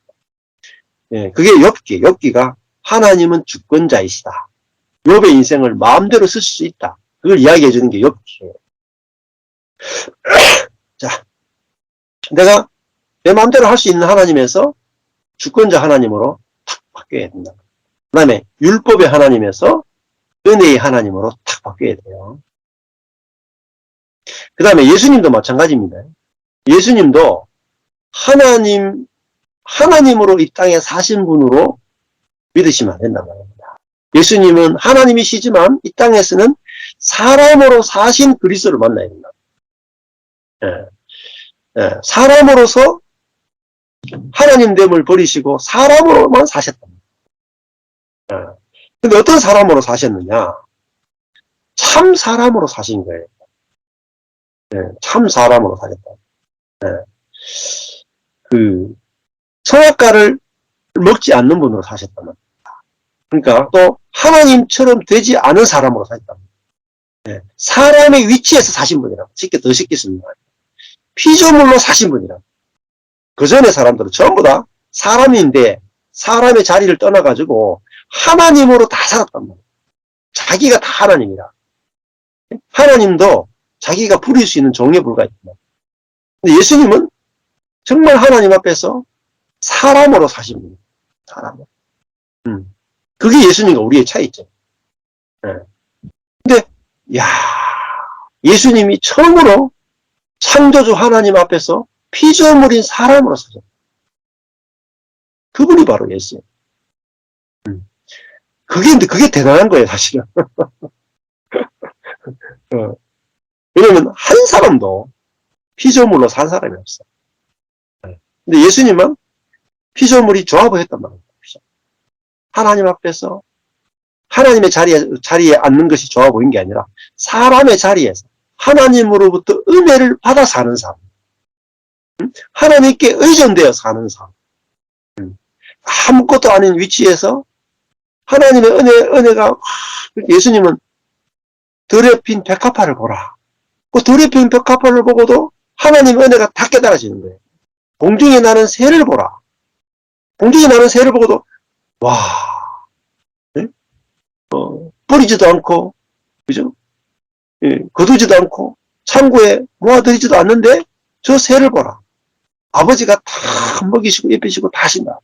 예, 그게 욥기가 하나님은 주권자이시다. 욥의 인생을 마음대로 쓸 수 있다. 그걸 이야기해 주는 게 욥기예요. 자, 내가 내 마음대로 할 수 있는 하나님에서 주권자 하나님으로 탁 바뀌어야 된다. 그 다음에 율법의 하나님에서 은혜의 하나님으로 탁 바뀌어야 돼요. 그 다음에 예수님도 마찬가지입니다. 예수님도 하나님으로 이 땅에 사신 분으로 믿으시면 안 된단 말입니다. 예수님은 하나님이시지만 이 땅에서는 사람으로 사신 그리스도를 만나야 된다. 사람으로서 하나님됨을 버리시고 사람으로만 사셨다. 근데 어떤 사람으로 사셨느냐? 참 사람으로 사신 거예요. 참 사람으로 사셨다. 그 선악과를 먹지 않는 분으로 사셨단 말입니다. 그러니까 또 하나님처럼 되지 않은 사람으로 사셨단 말입니다. 사람의 위치에서 사신 분이라고 더 쉽게 씁니다. 피조물로 사신 분이라고. 그 전에 사람들은 전부 다 사람인데 사람의 자리를 떠나가지고 하나님으로 다 살았단 말이에요. 자기가 다 하나님이라. 하나님도 자기가 부릴 수 있는 종에 불과했단 말이에요. 근데 예수님은 정말 하나님 앞에서 사람으로 사신 분이에요. 사람으로. 그게 예수님과 우리의 차이죠. 근데 예수님이 처음으로 창조주 하나님 앞에서 피조물인 사람으로 사셨어요. 그분이 바로 예수예요. 그게 대단한 거예요, 사실은. 왜냐면 한 사람도 피조물로 산 사람이 없어요. 근데 예수님은 피조물이 조합을 했단 말이에요. 하나님 앞에서 하나님의 자리에 앉는 것이 좋아 보인 게 아니라 사람의 자리에서 하나님으로부터 은혜를 받아 사는 삶. 하나님께 의존되어 사는 삶. 아무것도 아닌 위치에서 하나님의 은혜가 예수님은 들에 핀 백합화를 보라. 그 들에 핀 백합화를 보고도 하나님의 은혜가 다 깨달아지는 거예요. 공중에 나는 새를 보라. 공중에 나는 새를 보고도 뿌리지도 않고, 그죠? 거두지도 않고, 창고에 모아들이지도 않는데, 저 새를 보라. 아버지가 다 먹이시고, 입히시고, 다 하신다.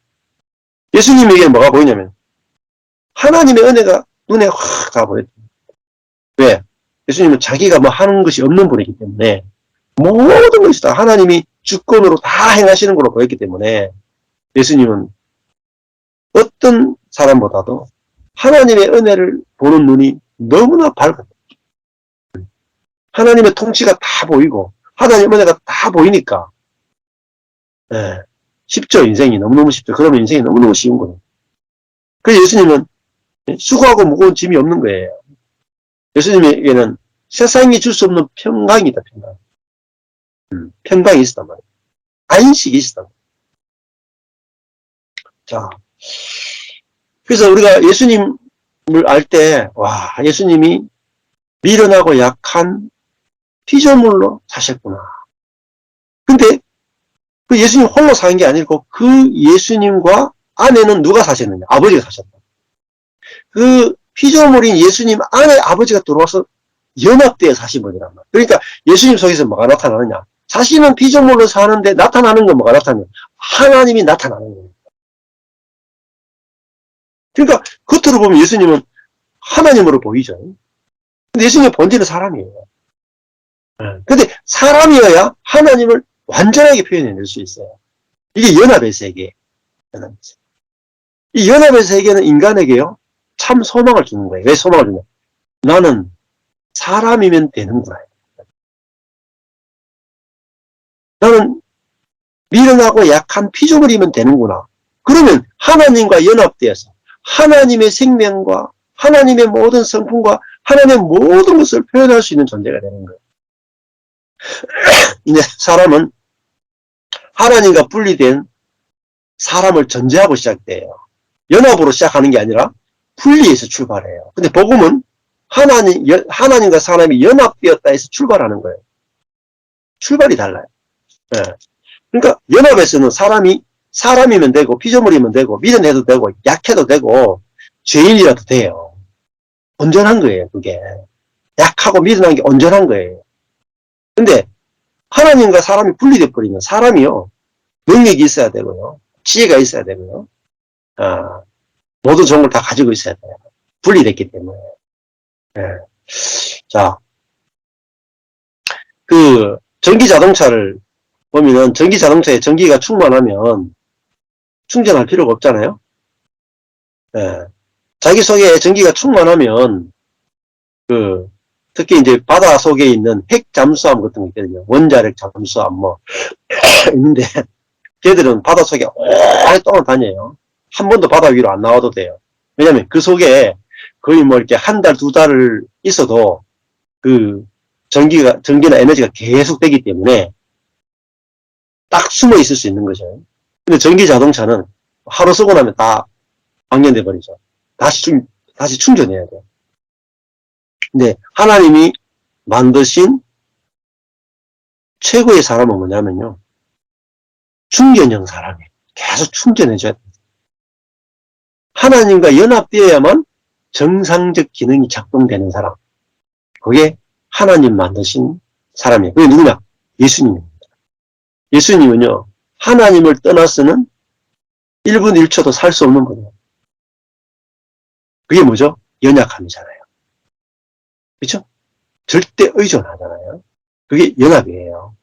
예수님에게 뭐가 보이냐면, 하나님의 은혜가 눈에 확 다 보였다. 왜? 예수님은 자기가 뭐 하는 것이 없는 분이기 때문에, 모든 것이 다 하나님이 주권으로 다 행하시는 걸로 보였기 때문에, 예수님은 어떤 사람보다도 하나님의 은혜를 보는 눈이 너무나 밝아요. 하나님의 통치가 다 보이고 하나님의 은혜가 다 보이니까 쉽죠. 인생이 너무너무 쉽죠. 그러면 인생이 너무너무 쉬운 거예요. 그래서 예수님은 수고하고 무거운 짐이 없는 거예요. 예수님에게는 세상이 줄 수 없는 평강이다, 평강. 평강이 있었단 말이에요. 안식이 있었단 말이에요. 자, 그래서 우리가 예수님을 알 때, 와, 예수님이 미련하고 약한 피조물로 사셨구나. 근데 그 예수님 홀로 사는 게 아니고 그 예수님과 안에는 누가 사셨느냐? 아버지가 사셨다. 그 피조물인 예수님 안에 아버지가 들어와서 연합되어 사신 분이란 말이야. 그러니까 예수님 속에서 뭐가 나타나느냐? 자신은 피조물로 사는데 나타나는 건 뭐가 나타나냐? 하나님이 나타나는 거예요. 그러니까 겉으로 보면 예수님은 하나님으로 보이죠. 근데 예수님의 본질은 사람이에요. 근데 사람이어야 하나님을 완전하게 표현해낼 수 있어요. 이게 연합의 세계. 이 연합의 세계는 인간에게요, 참 소망을 주는 거예요. 왜 소망을 주냐? 나는 사람이면 되는구나. 나는 미련하고 약한 피조물이면 되는구나. 그러면 하나님과 연합되어서 하나님의 생명과 하나님의 모든 성품과 하나님의 모든 것을 표현할 수 있는 존재가 되는 거예요. 이제 사람은 하나님과 분리된 사람을 전제하고 시작돼요. 연합으로 시작하는 게 아니라 분리해서 출발해요. 근데 복음은 하나님과 사람이 연합되었다 해서 출발하는 거예요. 출발이 달라요. 네. 그러니까 연합에서는 사람이면 되고 피조물이면 되고 미련해도 되고 약해도 되고 죄인이라도 돼요. 온전한 거예요. 그게 약하고 미련한 게 온전한 거예요. 근데 하나님과 사람이 분리돼 버리면 사람이요, 능력이 있어야 되고요, 지혜가 있어야 되고요, 모든 좋은 걸 다 가지고 있어야 돼요. 분리됐기 때문에. 네. 자, 그 전기 자동차를 보면은 전기 자동차에 전기가 충만하면 충전할 필요가 없잖아요. 네. 자기 속에 전기가 충만하면 특히 이제 바다 속에 있는 핵 잠수함 같은 거 있거든요. 원자력 잠수함 뭐 있는데 걔들은 바다 속에 오랫동안 다녀요. 한 번도 바다 위로 안 나와도 돼요. 왜냐면 그 속에 거의 뭐 이렇게 한 달, 두 달을 있어도 그 전기나 에너지가 계속 되기 때문에 딱 숨어 있을 수 있는 거죠. 근데 전기 자동차는 하루 쓰고 나면 다 방전돼 버리죠. 다시 충전해야 돼요. 근데 하나님이 만드신 최고의 사람은 뭐냐면요, 충전형 사람이에요. 계속 충전해줘야 돼요. 하나님과 연합되어야만 정상적 기능이 작동되는 사람. 그게 하나님 만드신 사람이에요. 그게 누구냐? 예수님입니다. 예수님은요, 하나님을 떠나서는 1분 1초도 살 수 없는 분이에요. 그게 뭐죠? 연약함이잖아요. 그렇죠? 절대 의존하잖아요. 그게 연합이에요.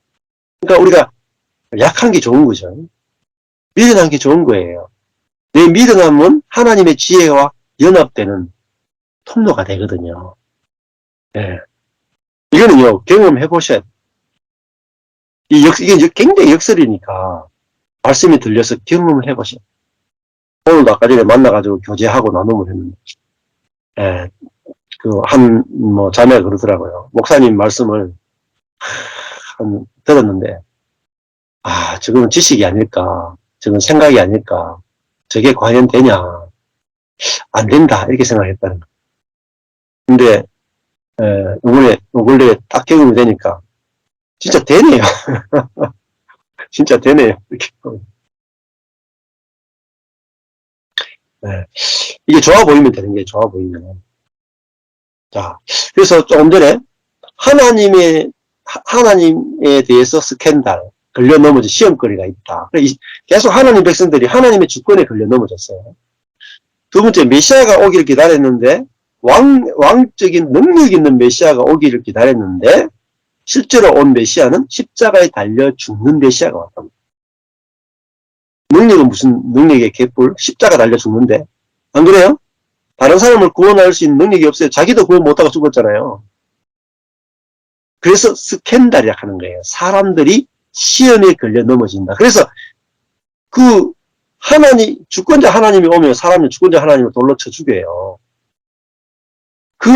그러니까 우리가 약한 게 좋은 거죠. 미련한 게 좋은 거예요. 내 미련함은 하나님의 지혜와 연합되는 통로가 되거든요. 네. 이거는요, 경험해 보셔야 돼요. 이게 굉장히 역설이니까 말씀이 들려서 경험을 해 보셔야 돼요. 오늘도 아까 전에 만나가지고 교제하고 나눔을 했는데, 예, 자매가 그러더라고요. 목사님 말씀을 들었는데, 저건 지식이 아닐까, 저건 생각이 아닐까, 저게 과연 되냐, 안 된다, 이렇게 생각했다는 거예요. 근데, 요번에 딱 경험이 되니까, 진짜 되네요. 진짜 되네요. 이렇게. 네. 이게 좋아 보이면 되는 게 좋아 보이면. 자, 그래서 조금 전에 하나님에 대해서 스캔들, 걸려 넘어진 시험거리가 있다. 계속 하나님 백성들이 하나님의 주권에 걸려 넘어졌어요. 두 번째, 메시아가 오기를 기다렸는데, 왕적인 능력 있는 메시아가 오기를 기다렸는데, 실제로 온 메시아는 십자가에 달려 죽는 메시아가 왔답니다. 능력은 무슨 능력의 개뿔? 십자가 달려 죽는데. 안 그래요? 다른 사람을 구원할 수 있는 능력이 없어요. 자기도 구원 못하고 죽었잖아요. 그래서 스캔들이라고 하는 거예요. 사람들이 시험에 걸려 넘어진다. 그래서 주권자 하나님이 오면 사람이 주권자 하나님을 돌로 쳐 죽여요. 그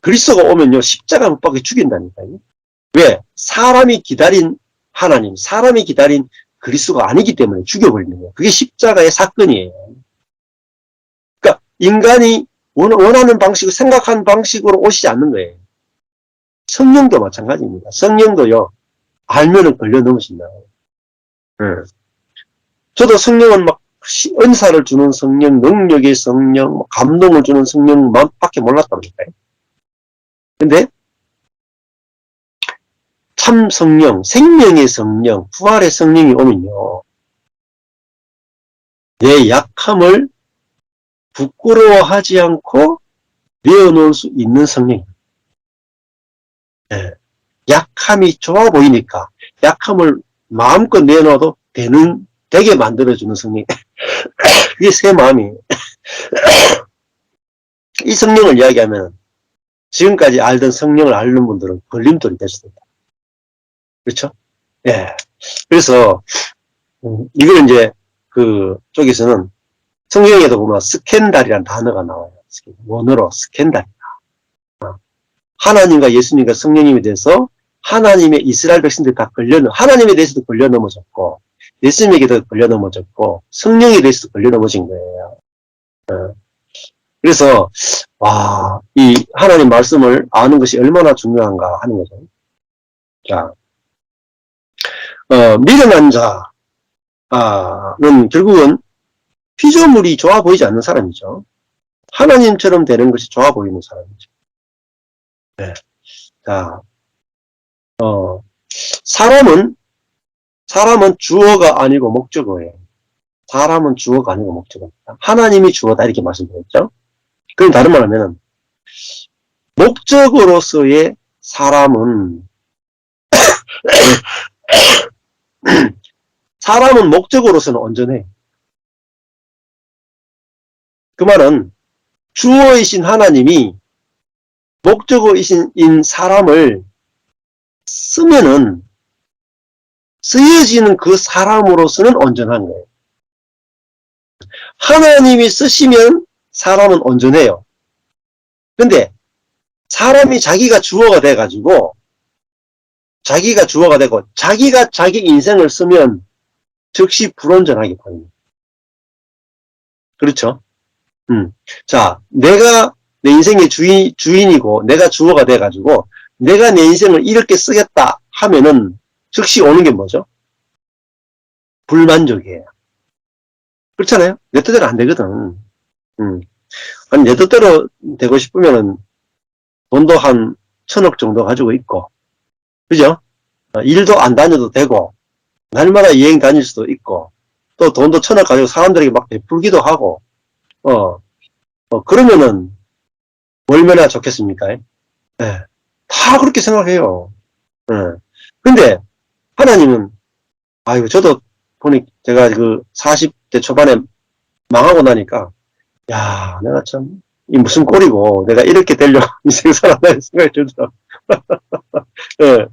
그리스도가 오면요, 십자가 못 박혀 죽인다니까요. 왜? 사람이 기다린 하나님, 사람이 기다린 그리스도가 아니기 때문에 죽여버리는 거예요. 그게 십자가의 사건이에요. 그러니까 인간이 원하는 방식으로, 생각한 방식으로 오시지 않는 거예요. 성령도 마찬가지입니다. 성령도요, 알면은 걸려 넘으신다고. 저도 성령은 막 은사를 주는 성령, 능력의 성령, 감동을 주는 성령만 밖에 몰랐답니까요. 근데 참 성령, 생명의 성령, 부활의 성령이 오면요, 내 약함을 부끄러워하지 않고 내어놓을 수 있는 성령입니다. 네. 약함이 좋아 보이니까 약함을 마음껏 내놔도 되게 만들어주는 성령. 그게 새 마음이에요. 이 성령을 이야기하면 지금까지 알던 성령을 앓는 분들은 걸림돌이 될 수도 있다. 그렇죠? 예. 그래서 이걸 이제 그 쪽에서는 성경에도 보면 스캔달이라는 단어가 나와요. 원어로 스캔달이다. 하나님과 예수님과 성령님에 대해서 하나님의 이스라엘 백성들이 다 하나님에 대해서도 걸려 넘어졌고, 예수님에게도 걸려 넘어졌고, 성령에 대해서도 걸려 넘어진 거예요. 그래서, 와, 이 하나님 말씀을 아는 것이 얼마나 중요한가 하는 거죠. 자, 미련한 자는 결국은 피조물이 좋아 보이지 않는 사람이죠. 하나님처럼 되는 것이 좋아 보이는 사람이죠. 네. 자, 사람은 주어가 아니고 목적어예요. 사람은 주어가 아니고 목적어입니다. 하나님이 주어다 이렇게 말씀드렸죠. 그럼 다른 말 하면은 목적으로서의 사람은 사람은 목적으로서는 온전해. 그 말은 주어이신 하나님이 목적어이신 사람을 쓰면은 쓰여지는 그 사람으로서는 온전한 거예요. 하나님이 쓰시면 사람은 온전해요. 근데 사람이 자기가 주어가 돼가지고 자기가 주어가 되고 자기가 자기 인생을 쓰면 즉시 불온전하게 보입니다. 그렇죠? 자, 내가 내 인생의 주인이고 내가 주어가 돼가지고 내가 내 인생을 이렇게 쓰겠다 하면은 즉시 오는 게 뭐죠? 불만족이에요. 그렇잖아요? 내 뜻대로 안 되거든. 아니, 내 뜻대로 되고 싶으면은 돈도 한 1,000억 정도 가지고 있고, 그죠? 일도 안 다녀도 되고, 날마다 여행 다닐 수도 있고, 또 돈도 1,000억 가지고 사람들에게 막 베풀기도 하고, 그러면은 얼마나 좋겠습니까? 네. 다 그렇게 생각해요. 근데 하나님은, 아이고, 저도 보니 제가 그 40대 초반에 망하고 나니까, 야, 내가 참, 이 무슨 꼴이고, 내가 이렇게 되려고 인생 살았다는 생각이 들더라고. 예.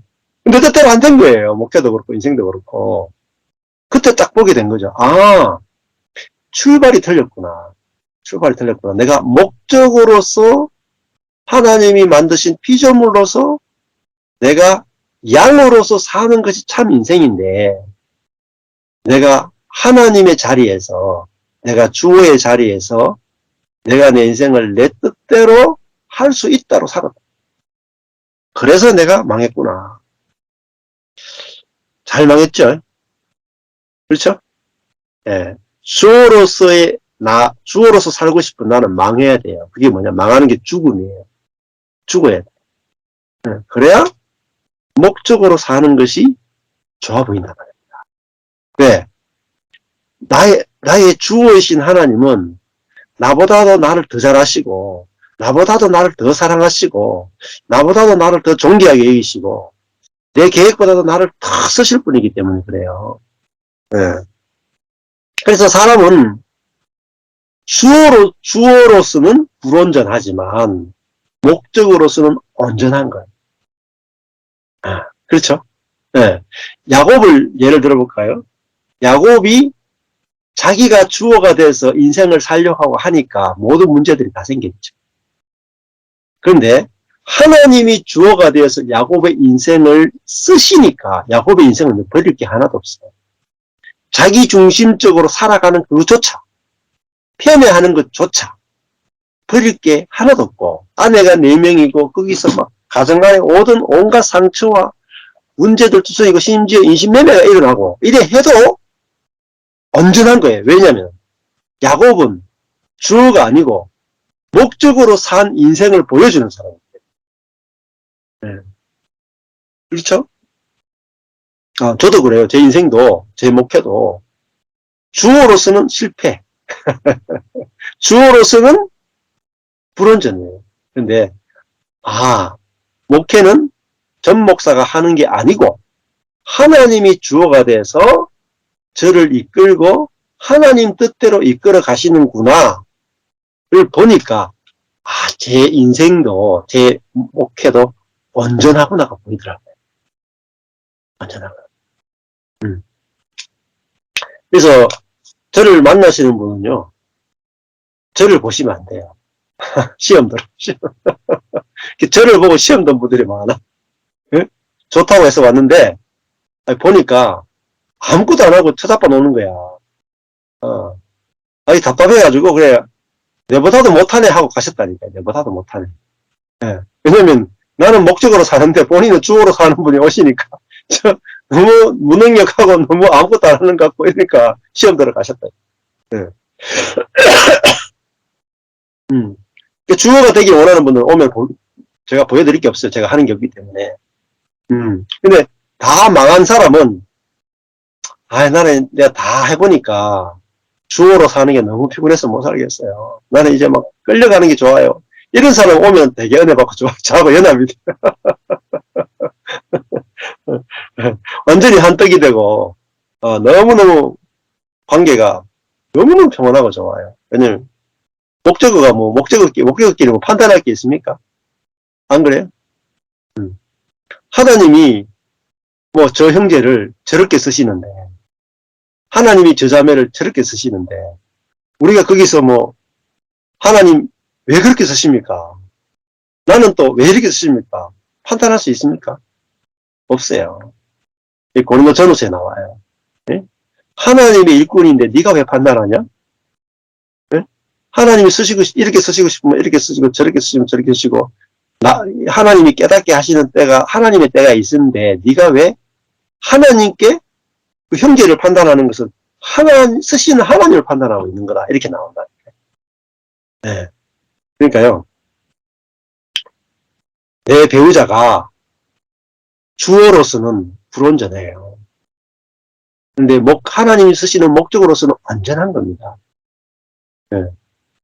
근데 뜻대로 안 된 거예요. 목회도 그렇고, 인생도 그렇고. 그때 딱 보게 된 거죠. 아, 출발이 틀렸구나. 내가 목적으로서 하나님이 만드신 피조물로서 내가 양으로서 사는 것이 참 인생인데, 내가 하나님의 자리에서, 내가 주어의 자리에서 내가 내 인생을 내 뜻대로 할 수 있다로 살았다. 그래서 내가 망했구나. 잘 망했죠? 그렇죠? 예. 주어로서 살고 싶은 나는 망해야 돼요. 그게 뭐냐? 망하는 게 죽음이에요. 죽어야 돼. 예. 그래야 목적으로 사는 것이 좋아 보인단 말입니다. 왜? 나의 주어이신 하나님은 나보다도 나를 더 잘하시고, 나보다도 나를 더 사랑하시고, 나보다도 나를 더 존귀하게 여기시고, 내 계획보다도 나를 더 쓰실 분이기 때문에 그래요. 네. 그래서 사람은 주어로서는 불온전하지만, 목적으로서는 온전한 거예요. 그렇죠? 네. 야곱을 예를 들어볼까요? 야곱이 자기가 주어가 돼서 인생을 살려고 하고 하니까 모든 문제들이 다 생겼죠. 그런데 하나님이 주어가 되어서 야곱의 인생을 쓰시니까 야곱의 인생은 버릴 게 하나도 없어요. 자기 중심적으로 살아가는 그것조차, 편애하는 것조차 버릴 게 하나도 없고, 아내가 4명이고 거기서 막 가정간에 모든 온갖 상처와 문제들 투성이고 심지어 인신매매가 일어나고 이래 해도 온전한 거예요. 왜냐하면 야곱은 주어가 아니고 목적으로 산 인생을 보여주는 사람이에요. 네. 그렇죠? 저도 그래요. 제 인생도, 제 목회도 주어로서는 실패. 주어로서는 불완전해요. 근데 목회는 전 목사가 하는 게 아니고 하나님이 주어가 돼서 저를 이끌고 하나님 뜻대로 이끌어 가시는구나를 보니까 제 인생도 제 목회도 온전하구나가 보이더라고요. 온전하구나. 그래서 저를 만나시는 분은요, 저를 보시면 안 돼요. 시험 들어. 저를 보고 시험 든 분들이 많아. 좋다고 해서 왔는데 보니까 아무것도 안 하고 쳐다봐 놓는 거야. 답답해가지고 그래 내보다도 못하네 하고 가셨다니까. 내보다도 못하네. 왜냐면 나는 목적으로 사는데 본인은 주어로 사는 분이 오시니까 너무 무능력하고 너무 아무것도 안 하는 것 같고 이러니까 시험 들어 가셨다. 주어가 되길 원하는 분들 오면 제가 보여드릴 게 없어요. 제가 하는 게 없기 때문에. 근데 다 망한 사람은 나는 내가 다 해보니까 주어로 사는 게 너무 피곤해서 못 살겠어요. 나는 이제 막 끌려가는 게 좋아요. 이런 사람 오면 되게 은혜 받고 저하고 연합니다. 완전히 한떡이 되고 너무너무 관계가 너무너무 평온하고 좋아요. 왜냐면 목적어가 목적어끼리 판단할 게 있습니까? 안 그래요? 하나님이 저 형제를 저렇게 쓰시는데 하나님이 저 자매를 저렇게 쓰시는데 우리가 거기서 하나님 왜 그렇게 쓰십니까? 나는 또 왜 이렇게 쓰십니까? 판단할 수 있습니까? 없어요. 고린도 전후서에 나와요. 네? 하나님의 일꾼인데 네가 왜 판단하냐? 네? 하나님이 이렇게 쓰시고 싶으면 이렇게 쓰시고 저렇게 쓰시면 저렇게 쓰시고 하나님이 깨닫게 하시는 때가 하나님의 때가 있는데 네가 왜 하나님께 그 형제를 판단하는 것은 쓰시는 하나님을 판단하고 있는 거다. 이렇게 나온다. 네. 그러니까요. 내 배우자가 주어로서는 불온전해요. 근데 하나님이 쓰시는 목적으로서는 완전한 겁니다. 네.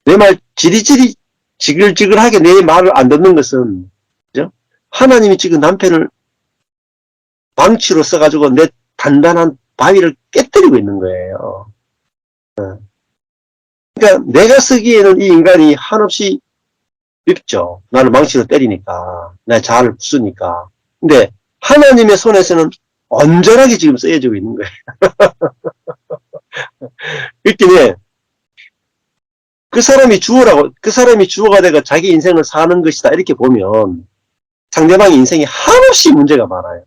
내 말 지글지글하게 내 말을 안 듣는 것은 그죠? 하나님이 지금 남편을 망치로 써가지고 내 단단한 바위를 깨뜨리고 있는 거예요. 그러니까 내가 쓰기에는 이 인간이 한없이 밉죠. 나를 망치로 때리니까 내 자아를 부수니까. 근데 하나님의 손에서는 온전하게 지금 쓰여지고 있는 거예요. 그렇기에 그 사람이 주어가 되고 자기 인생을 사는 것이다 이렇게 보면 상대방의 인생에 한없이 문제가 많아요.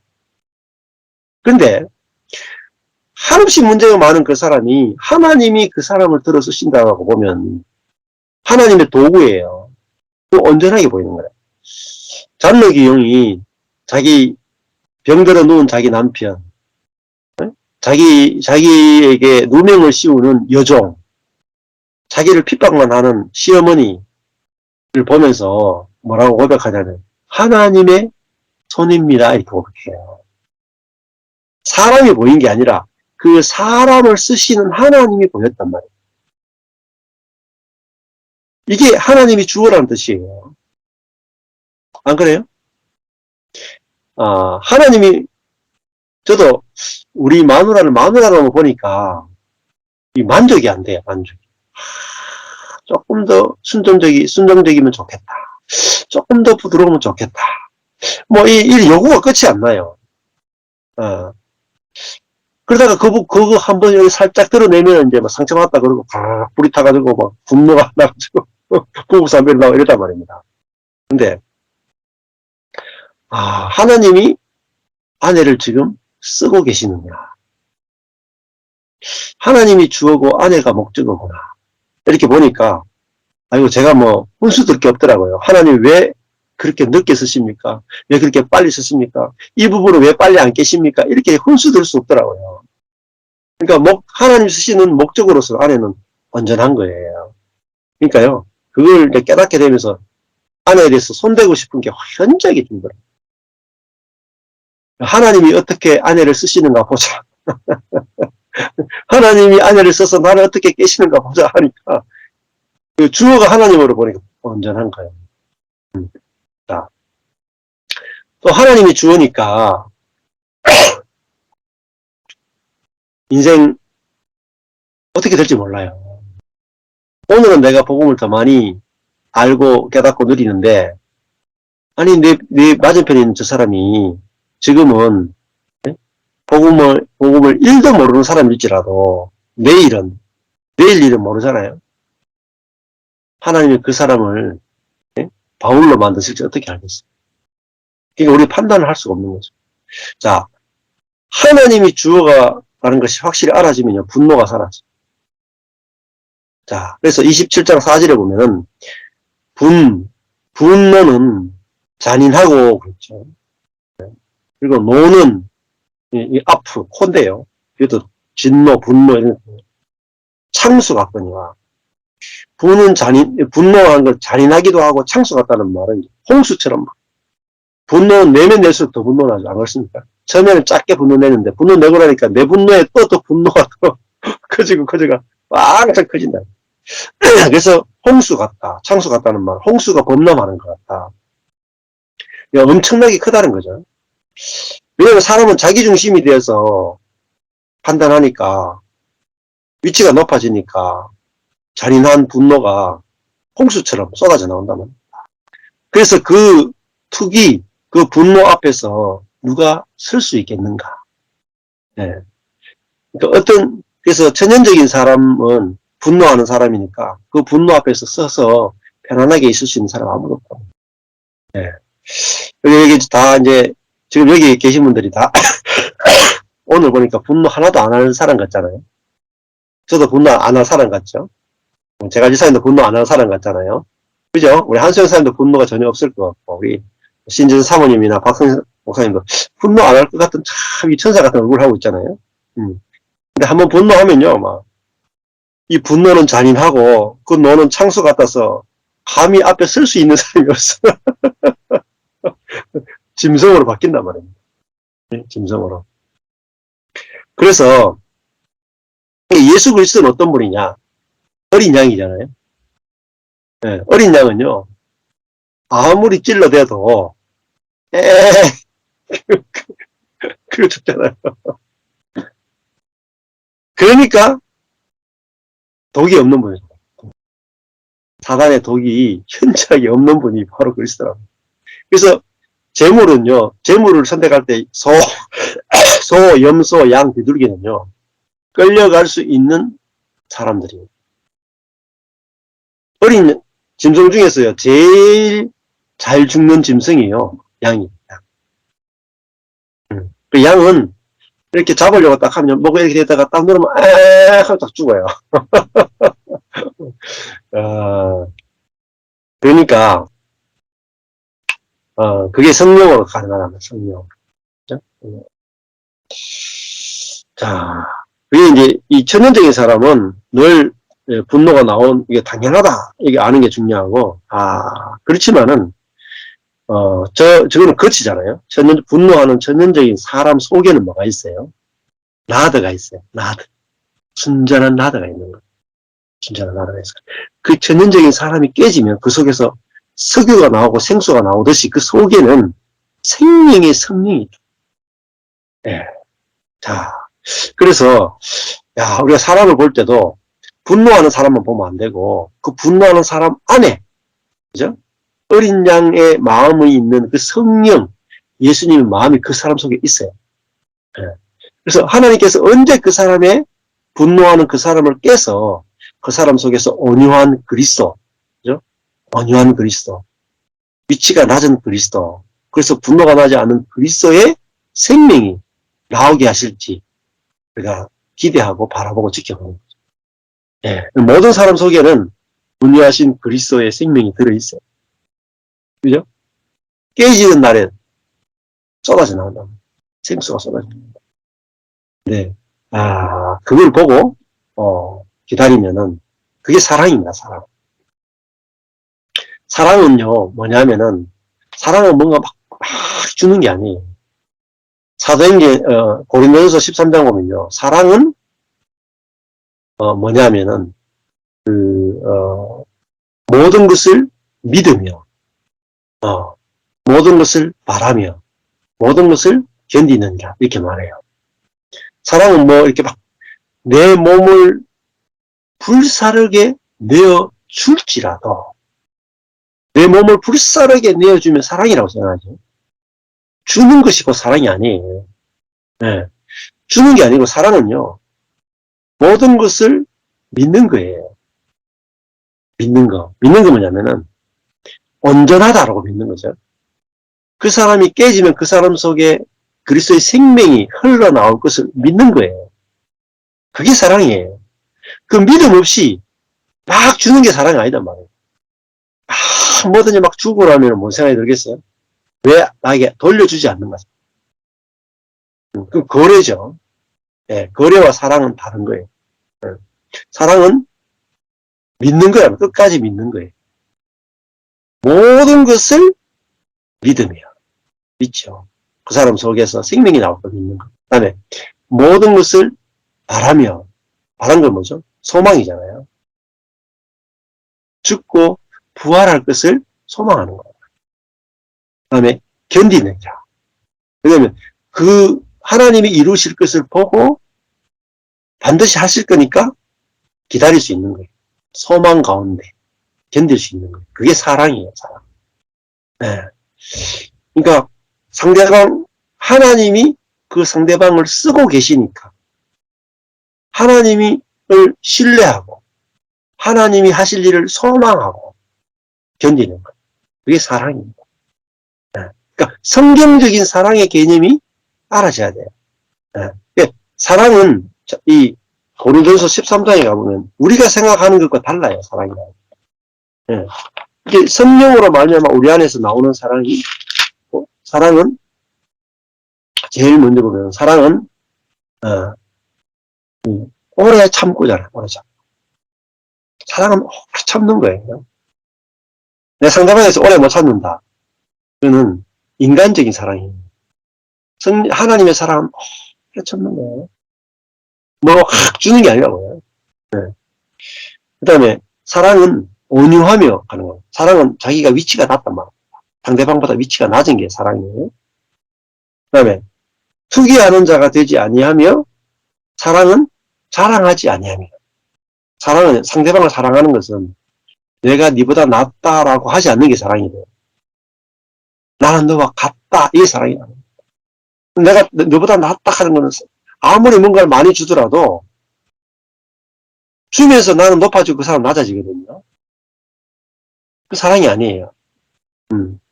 근데 한없이 문제가 많은 그 사람이 하나님이 그 사람을 들어 쓰신다고 보면 하나님의 도구예요. 온전하게 보이는 거예요. 잔노기 용이 자기 병들어 누운 자기 남편, 자기에게 누명을 씌우는 여종, 자기를 핍박만 하는 시어머니를 보면서 뭐라고 고백하냐면 하나님의 손입니다. 이렇게 고백해요. 사람이 보인 게 아니라 그 사람을 쓰시는 하나님이 보였단 말이에요. 이게 하나님이 주어라는 뜻이에요. 안 그래요? 하나님이 저도 우리 마누라를 보니까 이 만족이 안 돼요. 만족이. 조금 더 순종적이면 좋겠다. 조금 더 부드러우면 좋겠다. 이 요구가 끝이 안 나요. 그러다가 그거 한번 여기 살짝 드러내면 이제 상처받았다 그러고 불이 타가지고 분노가 나가지고 부부싸움이 나고 이랬단 말입니다. 근데 하나님이 아내를 지금 쓰고 계시는구나. 하나님이 주어고 아내가 목적어구나. 이렇게 보니까, 아이고, 제가 뭐, 훈수 들 게 없더라고요. 하나님 왜 그렇게 늦게 쓰십니까? 왜 그렇게 빨리 쓰십니까? 이 부분을 왜 빨리 안 깨십니까? 이렇게 훈수 들 수 없더라고요. 그러니까, 하나님 쓰시는 목적으로서 아내는 온전한 거예요. 그러니까요, 그걸 이제 깨닫게 되면서 아내에 대해서 손대고 싶은 게 현저하게 줄더라고요. 하나님이 어떻게 아내를 쓰시는가 보자. 하나님이 아내를 써서 나를 어떻게 깨시는가 보자 하니까 그 주어가 하나님으로 보니까 온전한 거예요. 자, 또 하나님이 주어니까 인생 어떻게 될지 몰라요. 오늘은 내가 복음을 더 많이 알고 깨닫고 누리는데 아니 내 맞은편에 있는 저 사람이 지금은 복음을 1도 모르는 사람일지라도 내일 일은 모르잖아요. 하나님이 그 사람을 바울로 만드실지 어떻게 알겠어요? 그러니까 우리 판단을 할 수가 없는 거죠. 자, 하나님이 주어가라는 것이 확실히 알아지면요, 분노가 사라져요. 자, 그래서 27장 4절에 보면은 분노는 잔인하고 그렇죠. 그리고 노는 이 앞으로 콘데요. 이것도 진노, 분노 이런 창수 같거니와 분노한 걸 잔인하기도 하고 창수 같다는 말은 홍수처럼 분노는 내면 낼수록 더 분노나죠. 안 그렇습니까? 처음에는 작게 분노내는데 분노 내고 나니까 내 분노에 또 분노가 더 커지고 왕창 커진다. 그래서 홍수 같다, 창수 같다는 말, 홍수가 범람하는 것 같다. 엄청나게 크다는 거죠. 왜냐하면 사람은 자기중심이 되어서 판단하니까 위치가 높아지니까 잔인한 분노가 홍수처럼 쏟아져 나온단 말이에요. 그래서 그 투기, 그 분노 앞에서 누가 설 수 있겠는가. 네. 그러니까 그래서 천연적인 사람은 분노하는 사람이니까 그 분노 앞에서 서서 편안하게 있을 수 있는 사람 아무도 없고. 네. 여기 다 이제 지금 여기 계신 분들이 다 오늘 보니까 분노 하나도 안 하는 사람 같잖아요. 저도 분노 안 할 사람 같죠. 제가 지사님도 분노 안 하는 사람 같잖아요. 그죠? 우리 한수영 사님도 분노가 전혀 없을 것 같고, 우리 신진 사모님이나 박성희 목사님도 분노 안 할 것 같은 참 이 천사 같은 얼굴 하고 있잖아요. 근데 한번 분노하면요, 이 분노는 잔인하고 그 노는 창수 같아서 감히 앞에 설 수 있는 사람이 없어. 짐승으로 바뀐단 말입니다. 짐승으로. 그래서 예수 그리스도는 어떤 분이냐? 어린 양이잖아요. 네, 어린 양은요, 아무리 찔러대도 그거 죽잖아요. 그러니까 독이 없는 분이죠. 사단의 독이 현저하게 없는 분이 바로 그리스도랍니다. 그래서 재물을 선택할 때 소, 염소, 양, 비둘기는요, 끌려갈 수 있는 사람들이에요. 어린 짐승 중에서요, 제일 잘 죽는 짐승이에요, 양이. 그 양은 이렇게 잡으려고 딱 하면, 목에 이렇게 되다가 딱 누르면, 하고 딱 죽어요. 그러니까, 그게 성령으로 가능하다면, 성령. 그죠? 자, 그게 이제, 이 천연적인 사람은 늘 분노가 이게 당연하다. 이게 아는 게 중요하고, 그렇지만은, 저거는 거치잖아요. 분노하는 천연적인 사람 속에는 뭐가 있어요? 나드가 있어요. 나드. 순전한 나드가 있는 거예요. 순전한 나드가 있어요. 그 천연적인 사람이 깨지면 그 속에서 석유가 나오고 생수가 나오듯이 그 속에는 생명의 성령이 있죠. 네. 자, 그래서, 우리가 사람을 볼 때도 분노하는 사람만 보면 안 되고, 그 분노하는 사람 안에, 그죠? 어린 양의 마음이 있는 그 성령, 예수님의 마음이 그 사람 속에 있어요. 네. 그래서 하나님께서 언제 그 사람의 분노하는 그 사람을 깨서 그 사람 속에서 온유한 그리스도, 그죠? 온유한 그리스도, 위치가 낮은 그리스도, 그래서 분노가 나지 않는 그리스도의 생명이 나오게 하실지 우리가 기대하고 바라보고 지켜보는 거죠. 예, 모든 사람 속에는 분유하신 그리스도의 생명이 들어있어요. 그죠? 깨지는 날에 쏟아져 나온다. 생수가 쏟아져 나온다. 네. 그걸 보고, 기다리면은, 그게 사랑입니다, 사랑. 사랑은요, 뭐냐면은, 사랑은 뭔가 막 주는 게 아니에요. 사도행전, 고린도전서 13장 보면요, 사랑은, 뭐냐면은, 모든 것을 믿으며, 모든 것을 바라며, 모든 것을 견디는 자, 이렇게 말해요. 사랑은 뭐, 이렇게 막, 내 몸을 불사르게 내어줄지라도, 내 몸을 불사르게 내어주면 사랑이라고 생각하죠. 주는 것이 곧 사랑이 아니에요. 네. 주는 게 아니고 사랑은요, 모든 것을 믿는 거예요. 믿는 거. 믿는 거 뭐냐면은, 온전하다라고 믿는 거죠. 그 사람이 깨지면 그 사람 속에 그리스도의 생명이 흘러나올 것을 믿는 거예요. 그게 사랑이에요. 그 믿음 없이 막 주는 게 사랑이 아니단 말이에요. 뭐든지 막 주고라면 뭔 생각이 들겠어요? 왜 나에게 돌려주지 않는 거죠? 그 거래죠. 예, 거래와 사랑은 다른 거예요. 사랑은 믿는 거야. 끝까지 믿는 거예요. 모든 것을 믿으며 믿죠. 그 사람 속에서 생명이 나올 걸 믿는 거. 그 다음에 모든 것을 바라며, 바란 건 뭐죠? 소망이잖아요. 죽고 부활할 것을 소망하는 거예요. 그 다음에 견디는 자. 왜냐면 그 하나님이 이루실 것을 보고 반드시 하실 거니까 기다릴 수 있는 거예요. 소망 가운데 견딜 수 있는 거예요. 그게 사랑이에요, 사랑. 네. 그러니까 상대방, 하나님이 그 상대방을 쓰고 계시니까 하나님을 신뢰하고 하나님이 하실 일을 소망하고 견디는 거예요. 그게 사랑입니다. 네. 그러니까 성경적인 사랑의 개념이 알아져야 돼요. 네. 사랑은 이 고린도전서 13장에 가보면 우리가 생각하는 것과 달라요. 사랑이. 네. 이게 성령으로 말미암아 우리 안에서 나오는 사랑은 제일 먼저 보면 사랑은 오래 참고잖아. 오래 참고. 사랑은 오래 참는 거예요. 내 상대방에서 오래 못 참는다. 그거는 인간적인 사랑이에요. 하나님의 사랑은 오래 참는 거예요. 뭐 확 주는 게 아니라고요. 네. 그 다음에 사랑은 온유하며 가는 거예요. 사랑은 자기가 위치가 낮단 말이에요. 상대방보다 위치가 낮은 게 사랑이에요. 그 다음에 투기하는 자가 되지 아니하며 사랑은 자랑하지 아니하며. 사랑은 상대방을 사랑하는 것은 내가 네보다 낫다라고 하지 않는 게 사랑이 돼요. 나는 너와 같다. 이게 사랑이 나요. 내가 너보다 낫다 하는 거는 아무리 뭔가를 많이 주더라도 주면서 나는 높아지고 그 사람 낮아지거든요. 그 사랑이 아니에요.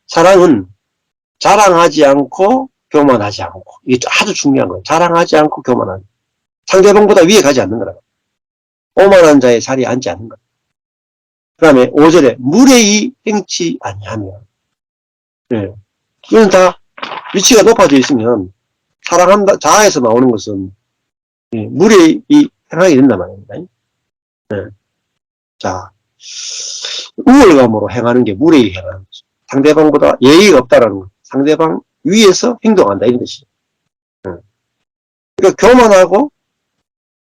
사랑은 자랑하지 않고 교만하지 않고. 이게 아주 중요한 거예요. 자랑하지 않고 교만하지. 상대방보다 위에 가지 않는 거라고. 오만한 자의 자리에 앉지 않는 거예요. 그 다음에 5절에 무례히 행치 아니하며. 네. 이건 다 위치가 높아져 있으면 사랑한다, 자아에서 나오는 것은 무례히 행하게 된단 말입니다. 네. 자, 우월감으로 행하는 게 무례히 행하는 거죠. 상대방보다 예의가 없다라는 거. 상대방 위에서 행동한다 이런 뜻이죠. 그러니까 교만하고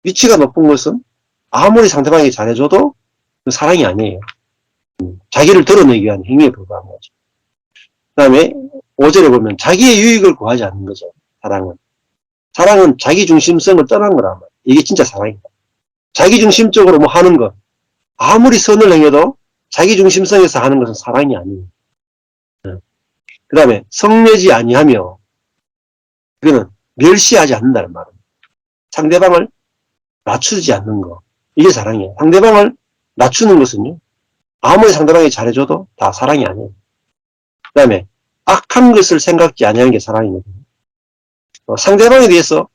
위치가 높은 것은 아무리 상대방이 잘해줘도 그 사랑이 아니에요. 자기를 드러내기 위한 행위에 불과한 거죠. 그 다음에 5절에 보면 자기의 유익을 구하지 않는 거죠. 사랑은 자기 중심성을 떠난 거란 말이에요. 이게 진짜 사랑입니다. 자기 중심적으로 뭐 하는 것, 아무리 선을 행해도 자기 중심성에서 하는 것은 사랑이 아니에요. 그 다음에 성내지 아니하며, 이거는 멸시하지 않는다는 말입니다. 상대방을 낮추지 않는 거, 이게 사랑이에요. 상대방을 낮추는 것은요, 아무리 상대방이 잘해줘도 다 사랑이 아니에요. 그 다음에 악한 것을 생각지 아니하는 게 사랑이거든요. 상대방에 대해서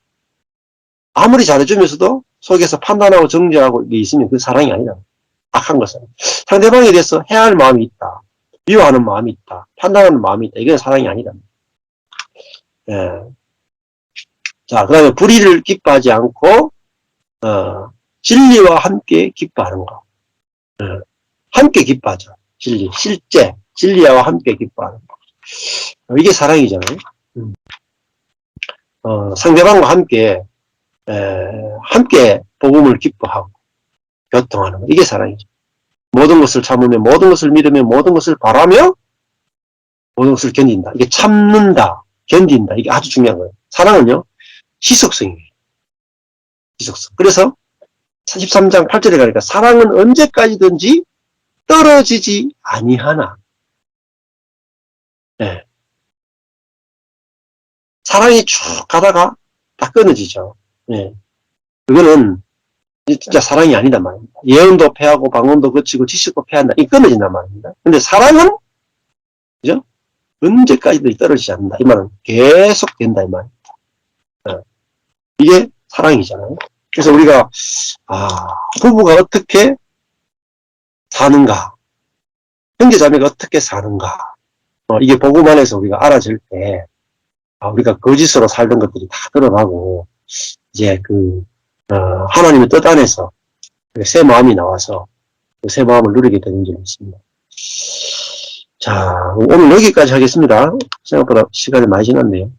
아무리 잘해주면서도 속에서 판단하고 정죄하고 있으면 그 사랑이 아니다. 악한 것은. 상대방에 대해서 해야 할 마음이 있다. 미워하는 마음이 있다. 판단하는 마음이 있다. 이건 사랑이 아니다. 예. 자, 그 다음에 불의를 기뻐하지 않고, 진리와 함께 기뻐하는 거. 함께 기뻐하죠. 실제, 진리와 함께 기뻐하는 거. 이게 사랑이잖아요. 상대방과 함께 복음을 기뻐하고, 교통하는 거. 이게 사랑이죠. 모든 것을 참으며, 모든 것을 믿으며, 모든 것을 바라며, 모든 것을 견딘다. 이게 참는다, 견딘다. 이게 아주 중요한 거예요. 사랑은요, 지속성이에요. 지속성. 그래서 43장 8절에 가니까 사랑은 언제까지든지 떨어지지 아니하나. 네. 사랑이 쭉 가다가 딱 끊어지죠. 네. 그거는 진짜 사랑이 아니다 말입니다. 예언도 패하고 방언도 거치고 지식도 패한다. 이 끊어진단 말입니다. 근데 사랑은 그죠? 언제까지도 떨어지지 않는다. 이 말은 계속 된다 이 말입니다. 이게 사랑이잖아요. 그래서 우리가 부부가 어떻게 사는가, 형제자매가 어떻게 사는가, 이게 복음 안에서 우리가 알아질 때 우리가 거짓으로 살던 것들이 다 드러나고 이제 하나님의 뜻 안에서 새 마음이 나와서 그 새 마음을 누리게 되는 점이 있습니다. 자, 오늘 여기까지 하겠습니다. 생각보다 시간이 많이 지났네요.